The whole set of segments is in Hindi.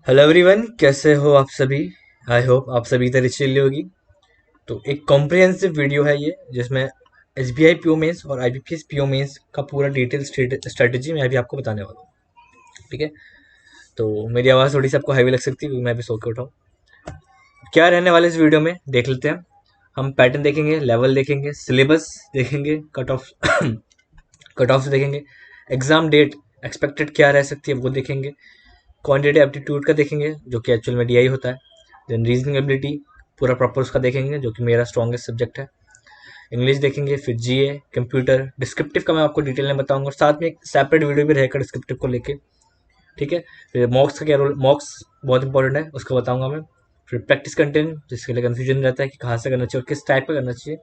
हेलो एवरीवन, कैसे हो आप सभी। आई होप आप सभी तरह चिल्ली होगी। तो एक कॉम्प्रिहेंसिव वीडियो है ये, जिसमें एसबीआई पीओ मेंस और आईबीपीएस पीओ मेंस का पूरा डिटेल स्ट्रेटेजी मैं अभी आपको बताने वाला हूँ। ठीक है। तो मेरी आवाज़ थोड़ी सी आपको हैवी लग सकती है क्योंकि मैं अभी सो के उठाऊँ। क्या रहने वाले इस वीडियो में देख लेते हैं। हम पैटर्न देखेंगे, लेवल देखेंगे, सिलेबस देखेंगे, कट ऑफ कट ऑफ देखेंगे, एग्जाम डेट एक्सपेक्टेड क्या रह सकती है वो देखेंगे, क्वांटिटेटिव एप्टीट्यूड का देखेंगे जो कि एक्चुअल में डीआई होता है। देन रीजनिंग एबिलिटी पूरा प्रॉपर उसका देखेंगे जो कि मेरा स्ट्रॉन्गेस्ट सब्जेक्ट है। इंग्लिश देखेंगे, फिर जीए, कंप्यूटर, डिस्क्रिप्टिव का मैं आपको डिटेल में बताऊंगा और साथ में एक सेपरेट वीडियो भी रहेगा डिस्क्रिप्टिव को लेके। ठीक है। फिर मॉक्स का क्या रोल, मॉक्स बहुत इंपॉर्टेंट है, उसका बताऊंगा मैं। फिर प्रैक्टिस कंटेंट, जिसके लिए कन्फ्यूजन रहता है कि कहाँ से करना चाहिए और किस टाइप का करना चाहिए।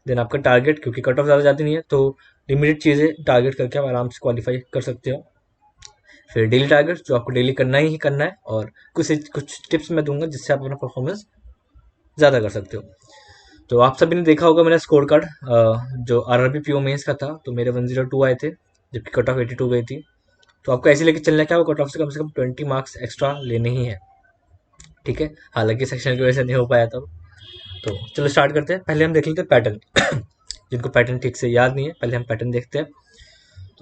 देन आपका टारगेट, क्योंकि कट ऑफ ज़्यादा जाती नहीं है तो लिमिटेड चीज़ें टारगेट करके आप आराम से क्वालिफाई कर सकते हो। फिर डेली टारगेट जो आपको डेली करना ही करना है, और कुछ कुछ टिप्स मैं दूंगा जिससे आप अपना परफॉर्मेंस ज़्यादा कर सकते हो। तो आप सभी ने देखा होगा मेरा स्कोर कार्ड, जो आरआरबी पीओ मेंस का था, तो मेरे 102 आए थे जबकि कट ऑफ 82 गई थी। तो आपको ऐसे लेके चलना है क्या, वो कट ऑफ से कम 20 मार्क्स एक्स्ट्रा लेने ही है। ठीक है। हालांकि सेक्शन की वजह से नहीं हो पाया तब। तो चलो स्टार्ट करते हैं। पहले हम देख लेते हैं पैटर्न। जिनको पैटर्न ठीक से याद नहीं है, पहले हम पैटर्न देखते हैं।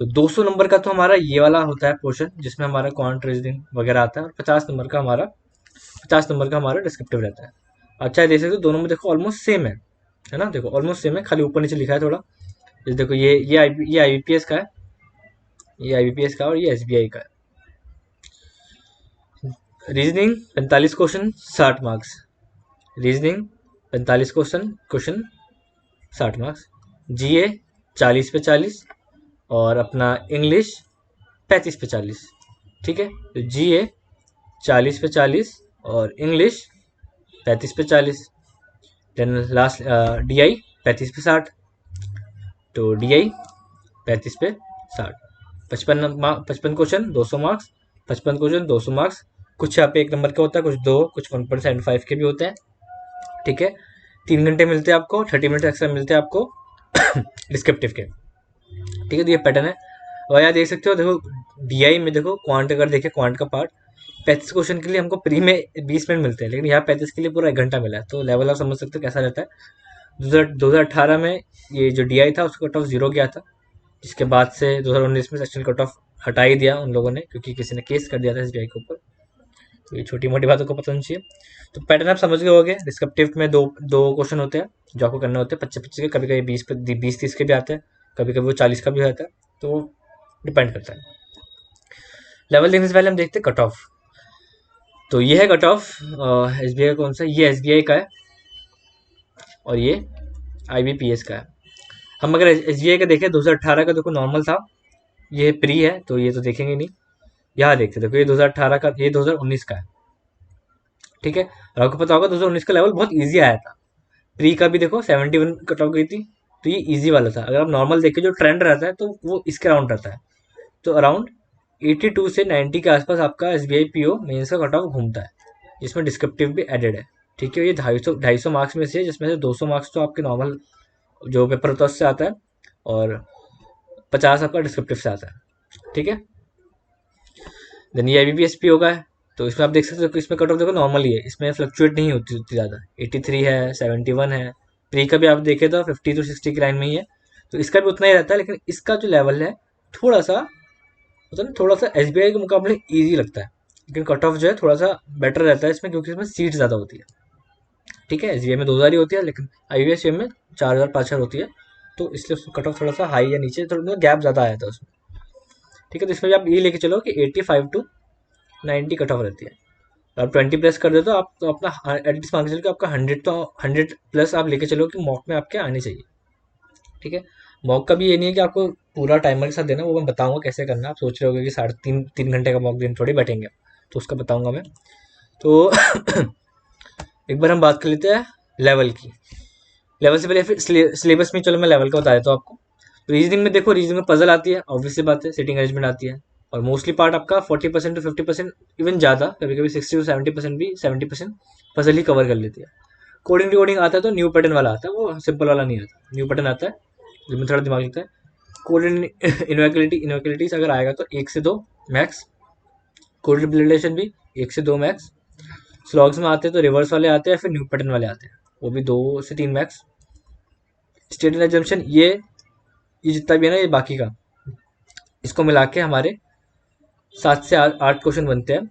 तो 200 नंबर का तो हमारा ये वाला होता है पोर्शन, जिसमें हमारा क्वांट रीजनिंग वगैरह आता है, और 50 नंबर का हमारा डिस्क्रिप्टिव रहता है। अच्छा है, देख सकते हो दोनों में देखो ऑलमोस्ट सेम है ना। देखो ऑलमोस्ट सेम है, खाली ऊपर नीचे लिखा है थोड़ा। जैसे देखो ये आईबीपीएस का है, ये आईबीपीएस का, और ये एसबीआई का है। Reasoning 45 question 60 marks. Reasoning 45 question question 60 marks. GA 40 पे 40, और अपना इंग्लिश 35 पे 40। ठीक है। तो जीए 40 पे 40 और इंग्लिश 35 पे 40। देन लास्ट डीआई 35 पे 60। तो डीआई 35 पे 60। 55 क्वेश्चन 200 मार्क्स। 55 question 200 marks. कुछ यहाँ पे 1 नंबर का होता है, कुछ दो, कुछ 1.75 के भी होते हैं। ठीक है। 3 घंटे मिलते हैं आपको, 30 मिनट एक्स्ट्रा मिलते हैं आपको डिस्क्रिप्टिव के। ठीक है। तो ये पैटर्न है। और यहाँ देख सकते हो, देखो डीआई में देखो क्वांट, अगर देखे क्वांट का पार्ट, 35 क्वेश्चन के लिए हमको प्री में 20 मिनट मिलते हैं, लेकिन यहाँ 35 के लिए पूरा 1 घंटा मिला है। तो लेवल आप समझ सकते हो कैसा रहता है। 2018 में ये जो डीआई था उसका कट ऑफ 0 गया था, जिसके बाद से 2019 में सेक्शन कट ऑफ हटा ही दिया उन लोगों ने, क्योंकि किसी ने केस कर दिया था एसबीआई के ऊपर। तो ये छोटी मोटी बातों को पता नहीं चाहिए। तो पैटर्न आप समझ गए होंगे। डिस्क्रिप्टिव में दो दो क्वेश्चन होते हैं जो आपको करने होते हैं, 25-25 के, कभी कभी 20-30 के भी आते हैं, कभी कभी वो 40 का भी आता है। तो डिपेंड करता है। लेवल देखने से पहले हम देखते हैं कट ऑफ। तो ये है कट ऑफ एसबीआई, कौन सा, ये एसबीआई का है और ये आईबीपीएस का है। हम अगर एसबीआई का देखें, 2018 का देखो नॉर्मल था, ये प्री है तो ये तो देखेंगे नहीं। यहाँ देखते देखो, ये 2018 का, ये 2019 का है। ठीक है। और आपको पता होगा 2019 का लेवल बहुत ईजी आया था। प्री का भी देखो 71 कट ऑफ गई थी, तो ये ईजी वाला था। अगर आप नॉर्मल देखें जो ट्रेंड रहता है तो वो इसके अराउंड रहता है। तो अराउंड 82 से 90 के आसपास आपका एसबीआई पीओ मेंस का कट ऑफ घूमता है, जिसमें डिस्क्रिप्टिव भी एडेड है। ठीक है। ये 250 मार्क्स में से, जिसमें से 200 मार्क्स तो आपके नॉर्मल जो पेपर होता है उससे आता है, और 50 आपका डिस्क्रिप्टिव से आता है। ठीक है। देन ये आईबीपीएस पी होगा है। तो इसमें आप देख सकते हो कि इसमें कट ऑफ देखो नॉर्मल ही है, इसमें फ्लक्चुएट नहीं होती उतनी ज़्यादा। 83 है, 71 है। प्री का भी आप देखें तो 50 to 60 की लाइन में ही है। तो इसका भी उतना ही रहता है, लेकिन इसका जो लेवल है थोड़ा सा, मतलब ना, थोड़ा सा एसबीआई के मुकाबले ईजी लगता है। लेकिन कट ऑफ जो है थोड़ा सा बेटर रहता है इसमें, क्योंकि इसमें सीट ज़्यादा होती है। ठीक है। एसबीआई में 2000 ही होती है, लेकिन आईबीएस में 4000 5000 होती है। तो इसलिए उसका कट ऑफ थोड़ा सा हाई या नीचे, थोड़ा गैप ज़्यादा आया था उसमें। ठीक है। तो इसमें भी आप ये लेके चलो कि 85 to 90 कट ऑफ रहती है। आप 20 प्लस कर दे तो आप तो अपना एटलीस्ट मान के चलो कि आपका 100, तो 100 प्लस आप लेके चलो कि मॉक में आपके आने चाहिए। ठीक है। मॉक का भी ये नहीं है कि आपको पूरा टाइमर के साथ देना, वो मैं बताऊंगा कैसे करना। आप सोच रहे होगे कि 3.5 घंटे का मॉक दिन थोड़ी बैठेंगे, तो उसका बताऊंगा मैं। तो एक बार हम बात कर लेते हैं लेवल की। लेवल से पहले फिर सिलेबस में चलो मैं लेवल का बता देता हूँ आपको। तो रीजनिंग में देखो, रीजनिंग में पजल आती है, ऑब्वियस सी बात है, सिटिंग अरेंजमेंट आती है, और मोस्टली पार्ट आपका 40% to 50%, इवन ज़्यादा, कभी कभी 60 to 70% भी, 70% पजल ही कवर कर लेती है। कोडिंग रिकॉर्डिंग आता है तो न्यू पैटर्न वाला आता है, वो सिंपल वाला नहीं आता, न्यू पैटर्न आता है जिसमें थोड़ा दिमाग लगता है। कोड इनवैक्युलिटीज अगर आएगा तो 1 से 2 मैक्स। कोऑर्डिनेट रिलेशन भी 1 से 2 मैक्स। स्लॉग्स में आते हैं तो रिवर्स वाले आते हैं, फिर न्यू पैटर्न वाले आते हैं, वो भी 2 से 3 मैक्स। स्टेट एंड एजम्पशन ये जितना भी है ना, ये बाकी का, इसको मिला के हमारे 7 से 8 क्वेश्चन बनते हैं,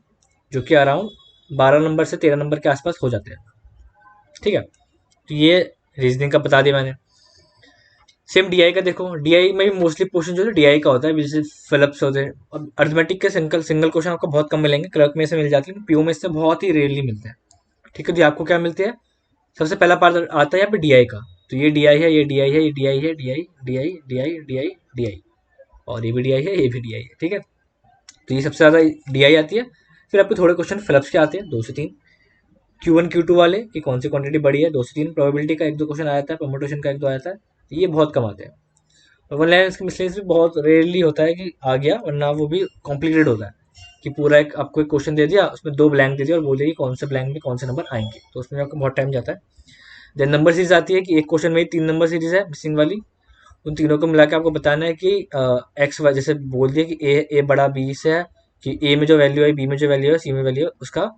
जो कि अराउंड 12 नंबर से 13 नंबर के आसपास हो जाते हैं। ठीक है, तो ये रीजनिंग का बता दिया मैंने। सेम डीआई का देखो, डीआई में भी मोस्टली पोर्शन जो है डीआई का होता है, जैसे फिलिप्स होते हैं। अब अर्थमेटिक के सिंगल सिंगल क्वेश्चन आपको बहुत कम मिलेंगे, क्लर्क में से मिल जाते हैं, पीओ में से बहुत ही रेयरली मिलते हैं। ठीक है, तो आपको क्या मिलते हैं, सबसे पहला पार्ट आता है यहाँ पे डीआई का, तो ये डीआई है, ये डीआई है, ये डीआई है, DI DI DI DI DI, और ये भी डीआई है, ये भी डीआई है। ठीक है, तो ये सबसे ज़्यादा डीआई आती है। फिर आपके थोड़े क्वेश्चन फिलिप्स के आते हैं, 2 से 3। Q1 Q2 वाले कि कौन सी क्वांटिटी बड़ी है, 2 से 3। प्रोबेबिलिटी का 1-2 क्वेश्चन आया था, परमुटेशन का 1-2 आया था, ये बहुत कम आते हैं। वन लाइन मिसलेनियस भी बहुत रेयरली होता है कि आ गया, वरना वो भी कॉम्प्लिकेटेड होता है कि पूरा एक आपको एक क्वेश्चन दे दिया, उसमें 2 ब्लैंक दे दिया और बोले कि कौन से ब्लैंक में कौन से नंबर आएंगे, तो उसमें आपको बहुत टाइम जाता है। देन नंबर सीरीज आती है कि एक क्वेश्चन में 3 नंबर सीरीज है मिसिंग वाली, उन तीनों को मिला के आपको बताना है कि एक्स वाई, जैसे बोल दिया कि ए बड़ा बी से है, कि ए में जो वैल्यू है, बी में जो वैल्यू है, सी में वैल्यू है, उसका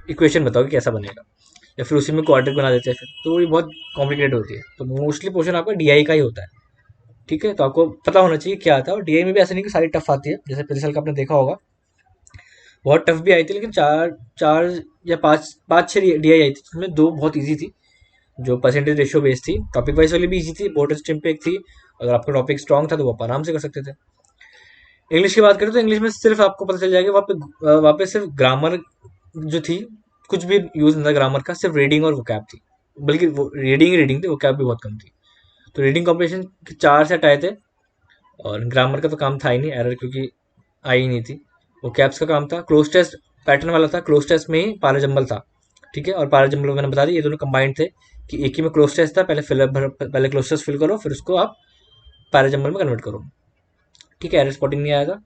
इक्वेशन बताओ कि कैसा बनेगा, या फिर उसी में क्वाड्रेटिक बना देते हैं फिर, तो ये बहुत कॉम्प्लिकेटेड होती है। तो मोस्टली पोर्शन आपका डीआई का ही होता है। ठीक है, तो आपको पता होना चाहिए क्या आता है। और डीआई में भी ऐसा नहीं कि सारी टफ आती है, जैसे पिछले साल का आपने देखा होगा, बहुत टफ भी आई थी, लेकिन चार चार या पाँच छः डीआई आई थी, जिसमें 2 बहुत ईजी थी, जो परसेंटेज रेशियो बेस्ड थी। टॉपिक वाइज वाली भी ईजी थी, बोर्ड स्ट्रीम पे एक थी, अगर आपका टॉपिक स्ट्रॉन्ग था तो वो आप आराम से कर सकते थे। इंग्लिश की बात करें तो इंग्लिश में सिर्फ आपको पता चल जाएगा वहाँ पे सिर्फ ग्रामर जो थी, कुछ भी यूज नहीं था ग्रामर का, सिर्फ रीडिंग और वोकैब थी, बल्कि वो रीडिंग ही रीडिंग थी, वोकैब भी बहुत कम थी। तो रीडिंग कॉम्पिटिशन के 4 सेट आए थे, और ग्रामर का तो काम था ही नहीं, एरर क्योंकि आई ही नहीं थी। वो कैप्स का काम था, क्लोज टेस्ट पैटर्न वाला था, क्लोज टेस्ट में ही पारा जंबल था। ठीक है, और पारा जंबल मैंने बता दिया, ये दोनों कंबाइंड थे कि एक ही में क्लोज टेस्ट था, पहले क्लोज टेस्ट फिल करो, फिर उसको आप पारा जंबल में कन्वर्ट करो। ठीक है, एरर स्पॉटिंग नहीं आया था,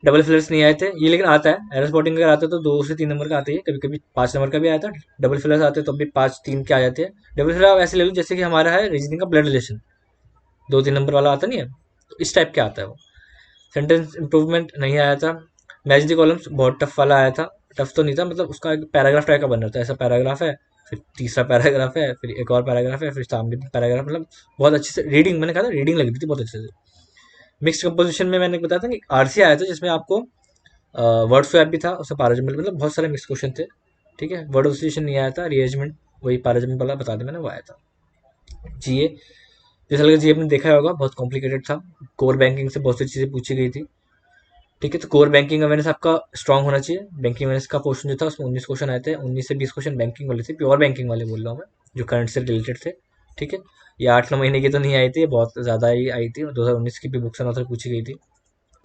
डबल फिलर्स नहीं आए थे ये, लेकिन आता है एरर स्पॉटिंग। अगर आता है तो 2 से 3 नंबर का आते हैं, कभी कभी 5 नंबर का भी आया था। डबल फिलर्स आते हैं तो भी 5-3 के आ जाते हैं। डबल फिलर आप ऐसे ले लो जैसे कि हमारा है रीजनिंग का ब्लड रिलेशन, 2-3 नंबर वाला आता नहीं है, तो इस टाइप के आता है वो। सेंटेंस इंप्रूवमेंट नहीं आया था। मैच द कॉलम्स बहुत टफ वाला आया था, टफ तो नहीं था, मतलब उसका एक पैराग्राफ टाइप का बन रहा था, ऐसा पैराग्राफ है, फिर तीसरा पैराग्राफ है, फिर एक और पैराग्राफ है, फिर सामने पैराग्राफ, मतलब बहुत अच्छे से रीडिंग, मैंने कहा था रीडिंग लग रही थी बहुत अच्छे से। मिक्स कंपोजिशन में मैंने बताया था कि आरसी आया था, जिसमें आपको वर्ड स्वैप भी था, उससे पाराजम्बल, मतलब बहुत सारे मिक्स क्वेश्चन थे। ठीक है, वर्ड एसोसिएशन नहीं आया था, रीअरेंजमेंट वही पाराजम्बल वाला बता दें मैंने, वो आया था। जीए, जैसा लगा जीए आपने देखा होगा, बहुत कॉम्प्लिकेटेड था, कोर बैंकिंग से बहुत सी चीज़ें पूछी गई थी। ठीक है, तो कोर बैंकिंग अवेयरनेस आपका स्ट्रांग होना चाहिए। बैंकिंग अवेयरनेस का पोर्शन जो था उसमें 19 क्वेश्चन आए थे, 19 से 20 क्वेश्चन बैंकिंग वाले थे, प्योर बैंकिंग वाले बोल रहा हूँ मैं, जो करंट से रिलेटेड थे। ठीक है, ये 8-9 महीने की तो नहीं आई थी, ये बहुत ज़्यादा ही आई थी, 2019 की भी बुक्स एंड ऑथर पूछी गई थी।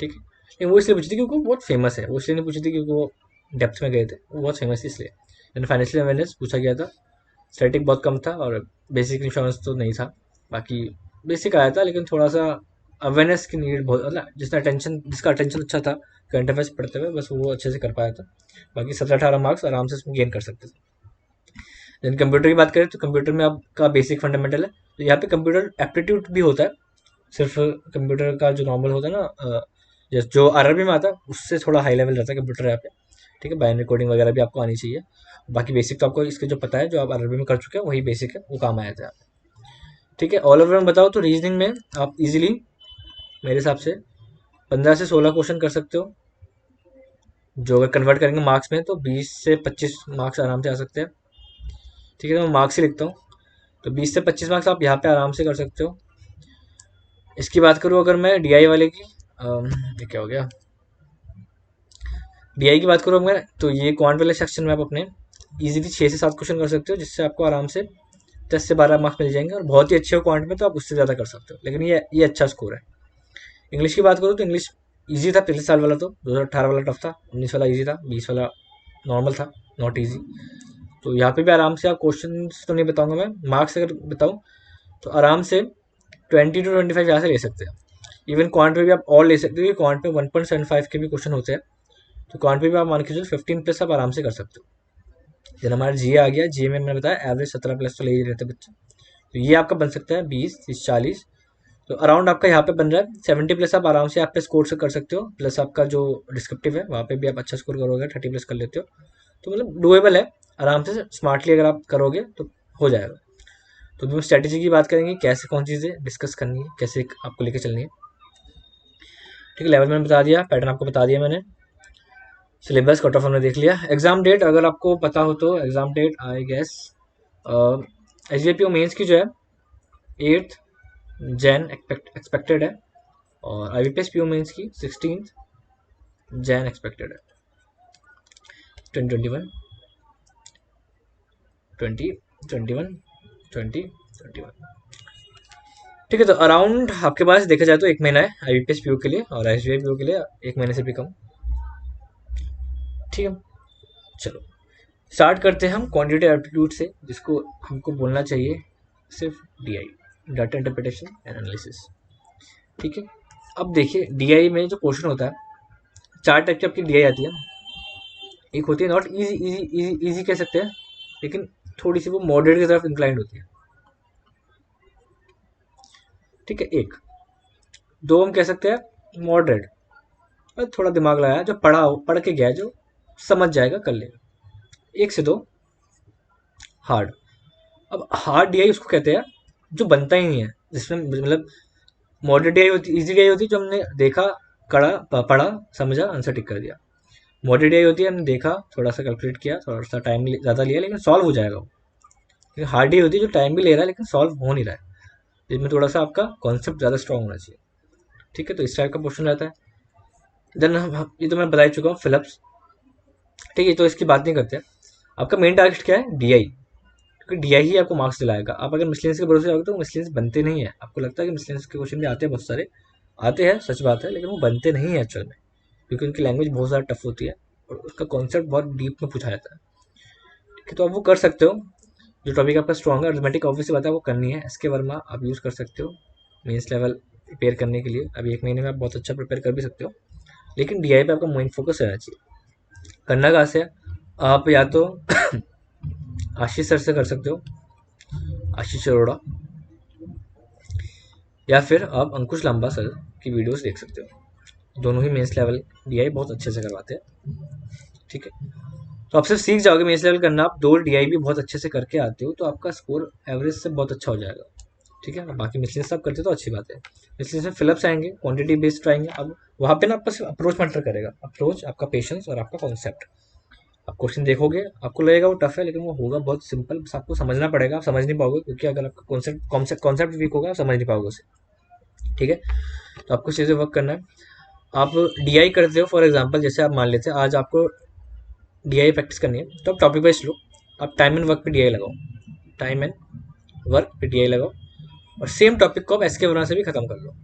ठीक है, लेकिन वो इसलिए पूछी थी क्योंकि वो बहुत फेमस है, वो इसलिए नहीं पूछी थी क्योंकि वो डेप्थ में गए थे, वो बहुत फेमस थी इसलिए। देन फाइनेंशियल अवेयरनेस पूछा गया था, स्टैटिक बहुत कम था, और बेसिक इंश्योरेंस तो नहीं था। बाकी बेसिक आया था, लेकिन थोड़ा सा अवेयरनेस की नीड बहुत, मतलब जिसका अटेंशन अच्छा था करंट अफेयर्स पढ़ते हुए, बस वो अच्छे से कर पाया था। बाकी 17-18 मार्क्स आराम से उसमें गेन कर सकते थे। देन कंप्यूटर की बात करें तो कंप्यूटर में आपका बेसिक फंडामेंटल है, तो यहाँ पे कंप्यूटर एप्टीट्यूड भी होता है। सिर्फ कंप्यूटर का जो नॉर्मल होता है ना, जो आरआरबी में आता है, उससे थोड़ा हाई लेवल रहता है कंप्यूटर यहाँ पे। ठीक है, बाइनरी कोडिंग वगैरह भी आपको आनी चाहिए। बाकी बेसिक तो आपको इसके जो पता है, जो आप आरआरबी में कर चुके हैं, वही बेसिक है, वो काम आया था। ठीक है, ऑल ओवर में बताओ तो रीजनिंग में आप इजीली मेरे हिसाब से 15 से 16 क्वेश्चन कर सकते हो, जो अगर कन्वर्ट करेंगे मार्क्स में तो 20 से 25 मार्क्स आराम से आ सकते हैं। ठीक है, तो मैं मार्क्स ही लिखता हूँ, तो 20 से 25 मार्क्स आप यहाँ पे आराम से कर सकते हो। इसकी बात करूँ अगर मैं डीआई वाले की, ये क्या हो गया, डीआई की बात करूँ मैं, तो ये क्वांट वाले सेक्शन में आप अपने इजीली 6 से 7 क्वेश्चन कर सकते हो, जिससे आपको आराम से 10 से 12 मार्क्स मिल जाएंगे, और बहुत ही अच्छे हो क्वांट में तो आप उससे ज़्यादा कर सकते हो, लेकिन ये अच्छा स्कोर है। इंग्लिश की बात करूँ तो इंग्लिश ईजी था पिछले साल वाला, तो 2018 वाला टफ था, 19 वाला ईजी था, 20 वाला नॉर्मल था, नॉट ईजी। तो यहाँ पे भी आराम से आप क्वेश्चन तो नहीं बताऊंगा मैं, मार्क्स अगर बताऊँ तो आराम से 20 to 25 यहाँ से ले सकते हैं। इवन क्वांट में भी आप और ले सकते हो, क्योंकि क्वांट में 1.75 के भी क्वेश्चन होते हैं, तो क्वांट में भी आप मान के चलो 15 प्लस आप आराम से कर सकते हो। जब हमारा जीए आ गया, जीए में मैंने बताया एवरेज 17 प्लस तो ले ही रहते बच्चे, तो ये आपका बन सकता है 20, 30, 40। तो अराउंड आपका यहाँ पे बन रहा है 70 प्लस, आप आराम से आप पे स्कोर से कर सकते हो, प्लस आपका जो डिस्क्रिप्टिव है वहाँ पे भी आप अच्छा स्कोर करोगे, 30 प्लस कर लेते हो, तो मतलब डुएबल है, आराम से स्मार्टली अगर आप करोगे तो हो जाएगा। तो हम स्ट्रैटेजी की बात करेंगे, कैसे कौन चीज़ें डिस्कस करनी है, कैसे आपको लेके चलनी है। ठीक है, लेवल मैंने बता दिया, पैटर्न आपको बता दिया मैंने, सिलेबस कट ऑफ हमने देख लिया। एग्जाम डेट अगर आपको पता हो तो exam date I guess SBI PO mains की जो है 8 जैन एक्सपेक्टेड है, और आईबीपीएस पीओ मेंस की 16 जैन एक्सपेक्टेड है, 2021 2021 2021। ठीक है, तो अराउंड आपके पास देखा जाए तो 1 महीना है आईबीपीएस पीओ के लिए, और एसबीआई पीओ के लिए 1 महीने से भी कम। ठीक है, चलो स्टार्ट करते हैं हम क्वांटिटेटिव एप्टीट्यूड से, जिसको हमको बोलना चाहिए सिर्फ DI, data interpretation and analysis. ठीक है, अब देखिए डीआई में जो क्वेश्चन होता है, 4 टाइप की आपकी डीआई आती है। एक होती है नॉट इजी, इजी कह सकते हैं, लेकिन थोड़ी सी वो मॉडरेट की तरफ इंक्लाइंड होती है। ठीक है, एक दो हम कह सकते हैं मॉडरेट, थोड़ा दिमाग लगाया, जो पढ़ के गया, जो समझ जाएगा कर लेगा। 1 से 2 हार्ड। अब हार्ड डीआई उसको कहते हैं जो बनता ही नहीं है, जिसमें मतलब मॉडरेट डीआई होती, इजी डीआई होती है जो हमने देखा, पढ़ा समझा आंसर टिक कर दिया। मॉडरेट डीआई होती है हमने देखा, थोड़ा सा कैलकुलेट किया, थोड़ा सा टाइम ज़्यादा लिया, लेकिन सॉल्व हो जाएगा वो। लेकिन हार्ड डीआई होती है जो टाइम भी ले रहा है लेकिन सॉल्व हो नहीं रहा है, जिसमें थोड़ा सा आपका कॉन्सेप्ट ज़्यादा स्ट्रॉन्ग होना चाहिए। ठीक है, तो इस टाइप का क्वेश्चन रहता है। देन ये तो मैं बता ही चुका हूँ फिलिप्स। ठीक है, तो इसकी बात नहीं करते हैं। आपका मेन टारगेट क्या है, डीआई, क्योंकि डीआई ही आपको मार्क्स दिलाएगा। आप अगर मिसलेनियस के भरोसे जाओगे तो मिसलेनियस बनते नहीं है। आपको लगता है कि मिसलेनियस के क्वेश्चन भी आते हैं, बहुत सारे आते हैं, सच बात है, लेकिन वो बनते नहीं है एक्चुअल में, क्योंकि उनकी लैंग्वेज बहुत ज़्यादा टफ होती है और उसका कॉन्सेप्ट बहुत डीप में पूछा जाता है। ठीक है, तो आप वो कर सकते हो, जो टॉपिक आपका स्ट्रॉन्ग है। अर्थमेटिक ऑब्वियसली बात है वो करनी है। एसके वर्मा आप यूज़ कर सकते हो मेंस लेवल प्रिपेयर करने के लिए। अभी 1 महीने में आप बहुत अच्छा प्रिपेयर कर भी सकते हो, लेकिन डीआई पे आपका मेन फोकस रहना चाहिए। करना कहाँ से है, आप या तो आशीष सर से कर सकते हो, आशीष अरोड़ा, या फिर आप अंकुश लांबा सर की वीडियोस देख सकते हो। दोनों ही मेंस लेवल डीआई बहुत अच्छे से करवाते हैं। ठीक है, तो आप सिर्फ सीख जाओगे मेंस लेवल करना, आप 2 डीआई भी बहुत अच्छे से करके आते हो तो आपका स्कोर एवरेज से बहुत अच्छा हो जाएगा। ठीक है, बाकी मिसलेनियस आप करते हो तो अच्छी बात है। मिसलेनियस में फिलिप्स आएंगे, क्वांटिटी बेस्ड आएंगे। अब वहाँ पे ना आपका सिर्फ अप्रोच मैटर करेगा, अप्रोच, आपका पेशेंस और आपका कॉन्सेप्ट। आप क्वेश्चन देखोगे, आपको लगेगा वो टफ है, लेकिन वो होगा बहुत सिंपल, बस आपको समझना पड़ेगा। आप समझ नहीं पाओगे, क्योंकि अगर आपका कॉन्सेप्ट वीक होगा आप समझ नहीं पाओगे उसे। ठीक है, तो आपको चीज़ें वर्क करना है। आप डीआई करते हो, फॉर एग्जांपल जैसे आप मान लेते हैं आज आपको डीआई प्रैक्टिस करनी है, तो आप टॉपिक वाइज लो, आप टाइम एंड वर्क पे डीआई लगाओ, टाइम एंड वर्क पे डीआई लगाओ, और सेम टॉपिक को आप एसके वर्मा से भी खत्म कर लो।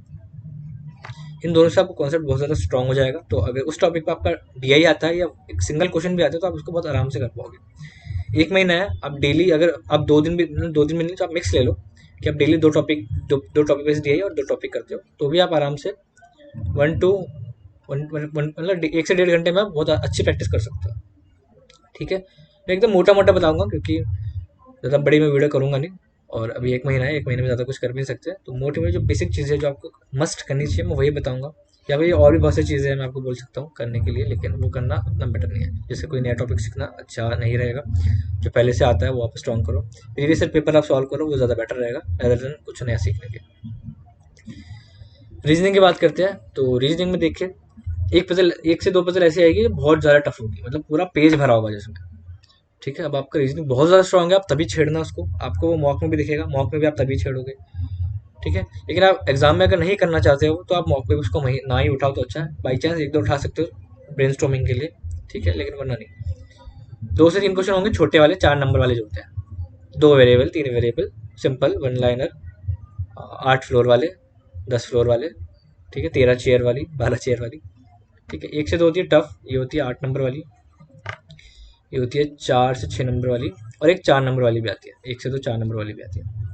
इन दोनों से आपको कॉन्सेप्ट बहुत ज़्यादा स्ट्रॉन्ग हो जाएगा। तो अगर उस टॉपिक पर आपका डीआई आता है या एक सिंगल क्वेश्चन भी आता है तो आप उसको बहुत आराम से कर पाओगे। 1 महीना है, आप डेली अगर आप 2 दिन भी 2 दिन में नहीं तो आप मिक्स ले लो कि आप डेली 2 टॉपिक बेस्ड डीआई और 2 टॉपिक करते हो, तो भी आप आराम से 1 मतलब 1 से 1.5 घंटे में आप बहुत अच्छी प्रैक्टिस कर सकते हो। ठीक है, मैं एकदम मोटा मोटा बताऊंगा क्योंकि ज़्यादा बड़ी मैं वीडियो करूंगा नहीं, और अभी 1 महीना है, 1 महीने में ज़्यादा कुछ कर भी नहीं सकते। तो मोटी मोटी जो बेसिक चीज़ें जो आपको मस्ट करनी चाहिए मैं वही बताऊंगा, या भाई और भी बहुत सी चीज़ें हैं मैं आपको बोल सकता हूँ करने के लिए, लेकिन वो करना उतना बेटर नहीं है। जैसे कोई नया टॉपिक सीखना अच्छा नहीं रहेगा, जो पहले से आता है वो आप स्ट्रॉन्ग करो, प्रीवियस पेपर आप सॉल्व करो, वो ज़्यादा बेटर रहेगा रेदर देन कुछ नया सीखने के। रीजनिंग की बात करते हैं, तो रीजनिंग में देखिए 1 से 2 पजल ऐसी आएगी बहुत ज़्यादा टफ होगी, मतलब पूरा पेज भरा होगा जिसमें। ठीक है, अब आपका रीजनिंग बहुत ज़्यादा स्ट्रॉन्ग है, आप तभी छेड़ना उसको, आपको वो मॉक में भी दिखेगा, मॉक में भी आप तभी छेड़ोगे। ठीक है, लेकिन आप एग्जाम में अगर नहीं करना चाहते हो तो आप मॉक पे भी उसको ना ही उठाओ तो अच्छा है। बाई चांस 1-2 उठा सकते हो ब्रेनस्टॉर्मिंग के लिए, ठीक है, लेकिन वरना नहीं। 2 से 3 क्वेश्चन होंगे छोटे वाले, 4 नंबर वाले जो होते हैं, 2 variable 3 variable, simple 1 liner, 8 floor वाले, 10 फ्लोर वाले, ठीक है, 13 चेयर वाली, 12 चेयर वाली। ठीक है, 1 से 2 होती है टफ, ये होती है 8 नंबर वाली, ये होती है 4 से 6 नंबर वाली, और एक 4 नंबर वाली भी आती है, 1 से 2 4 नंबर वाली भी आती है।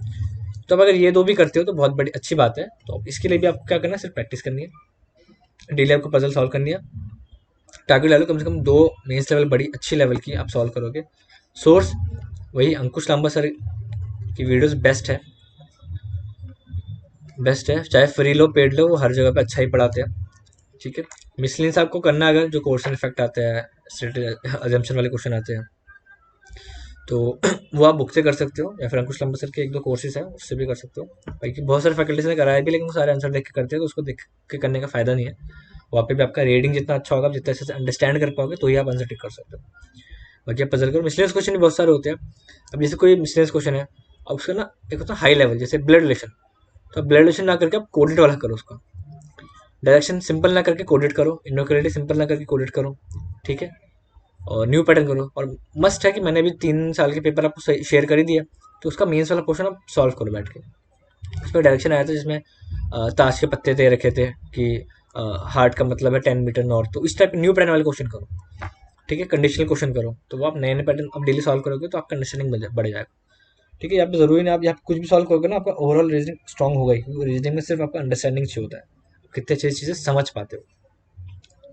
तो अब अगर ये 2 भी करते हो तो बहुत बड़ी अच्छी बात है। तो इसके लिए भी आपको क्या करना है, सिर्फ प्रैक्टिस करनी है, डेली आपको पजल सॉल्व करनी है। टारगेट ले लो कम से कम 2 मेंस लेवल बड़ी अच्छी लेवल की आप सॉल्व करोगे। सोर्स वही अंकुश लांबा सर की वीडियोस बेस्ट है, बेस्ट है, चाहे फ्री लो पेड लो, वो हर जगह पे अच्छा ही पढ़ाते हैं। ठीक है, मिसलिनियस आपको करना है अगर जो कोर्स एंड इफेक्ट आते हैं, अजम्पशन वाले क्वेश्चन आते हैं, तो वो आप बुक से कर सकते हो, या फिर अंकुश लंबा सर के एक दो कोर्सेज हैं उससे भी कर सकते हो। बाकी बहुत सारे फैकल्टीज ने कराया भी, लेकिन वो सारे आंसर देख के करते हैं, तो उसको देख के करने का फायदा नहीं है। वहाँ पे भी आपका रीडिंग जितना अच्छा होगा, आप जितना अच्छे से अंडरस्टैंड कर पाओगे, तो ही आप आंसर टिक कर सकते हो। बाकी आप पजल करो, मिसलेनियस क्वेश्चन भी बहुत सारे होते हैं। अब जैसे कोई मिसलेनियस क्वेश्चन है, अब उसका ना एक होता है हाई लेवल, जैसे ब्लड रिलेशन, तो आप ब्लड रिलेशन ना करके आप कोडेड वाला करो उसका। डायरेक्शन सिंपल ना करके कोडेड करो, इनोक्रेटी सिंपल ना करके कोडेड करो। ठीक है, और न्यू पैटर्न करो। और मस्ट है कि मैंने अभी 3 साल के पेपर आपको शेयर कर ही दिया, तो उसका मेंस वाला पोर्शन आप सॉल्व करो बैठ के। उसमें डायरेक्शन आया था जिसमें ताश के पत्ते दे रखे थे कि हार्ट का मतलब है 10 मीटर नॉर्थ, तो इस टाइप न्यू पैटर्न वाले क्वेश्चन करो। ठीक है, कंडीशनल क्वेश्चन करो, तो वो आप नए नए पैटर्न आप डेली सॉल्व करोगे तो आपका अंडरस्टैंडिंग बढ़ जाएगा। ठीक है, यहाँ पे जरूरी नहीं आप यहाँ पे कुछ भी सॉल्व करोगे ना, आपका ओवरऑल रीजनिंग स्ट्रॉन्ग होगा ही, क्योंकि रीजनिंग में सिर्फ आपका अंडरस्टैंडिंग चाहिए होता है, कितने अच्छी चीज़ें समझ पाते हो।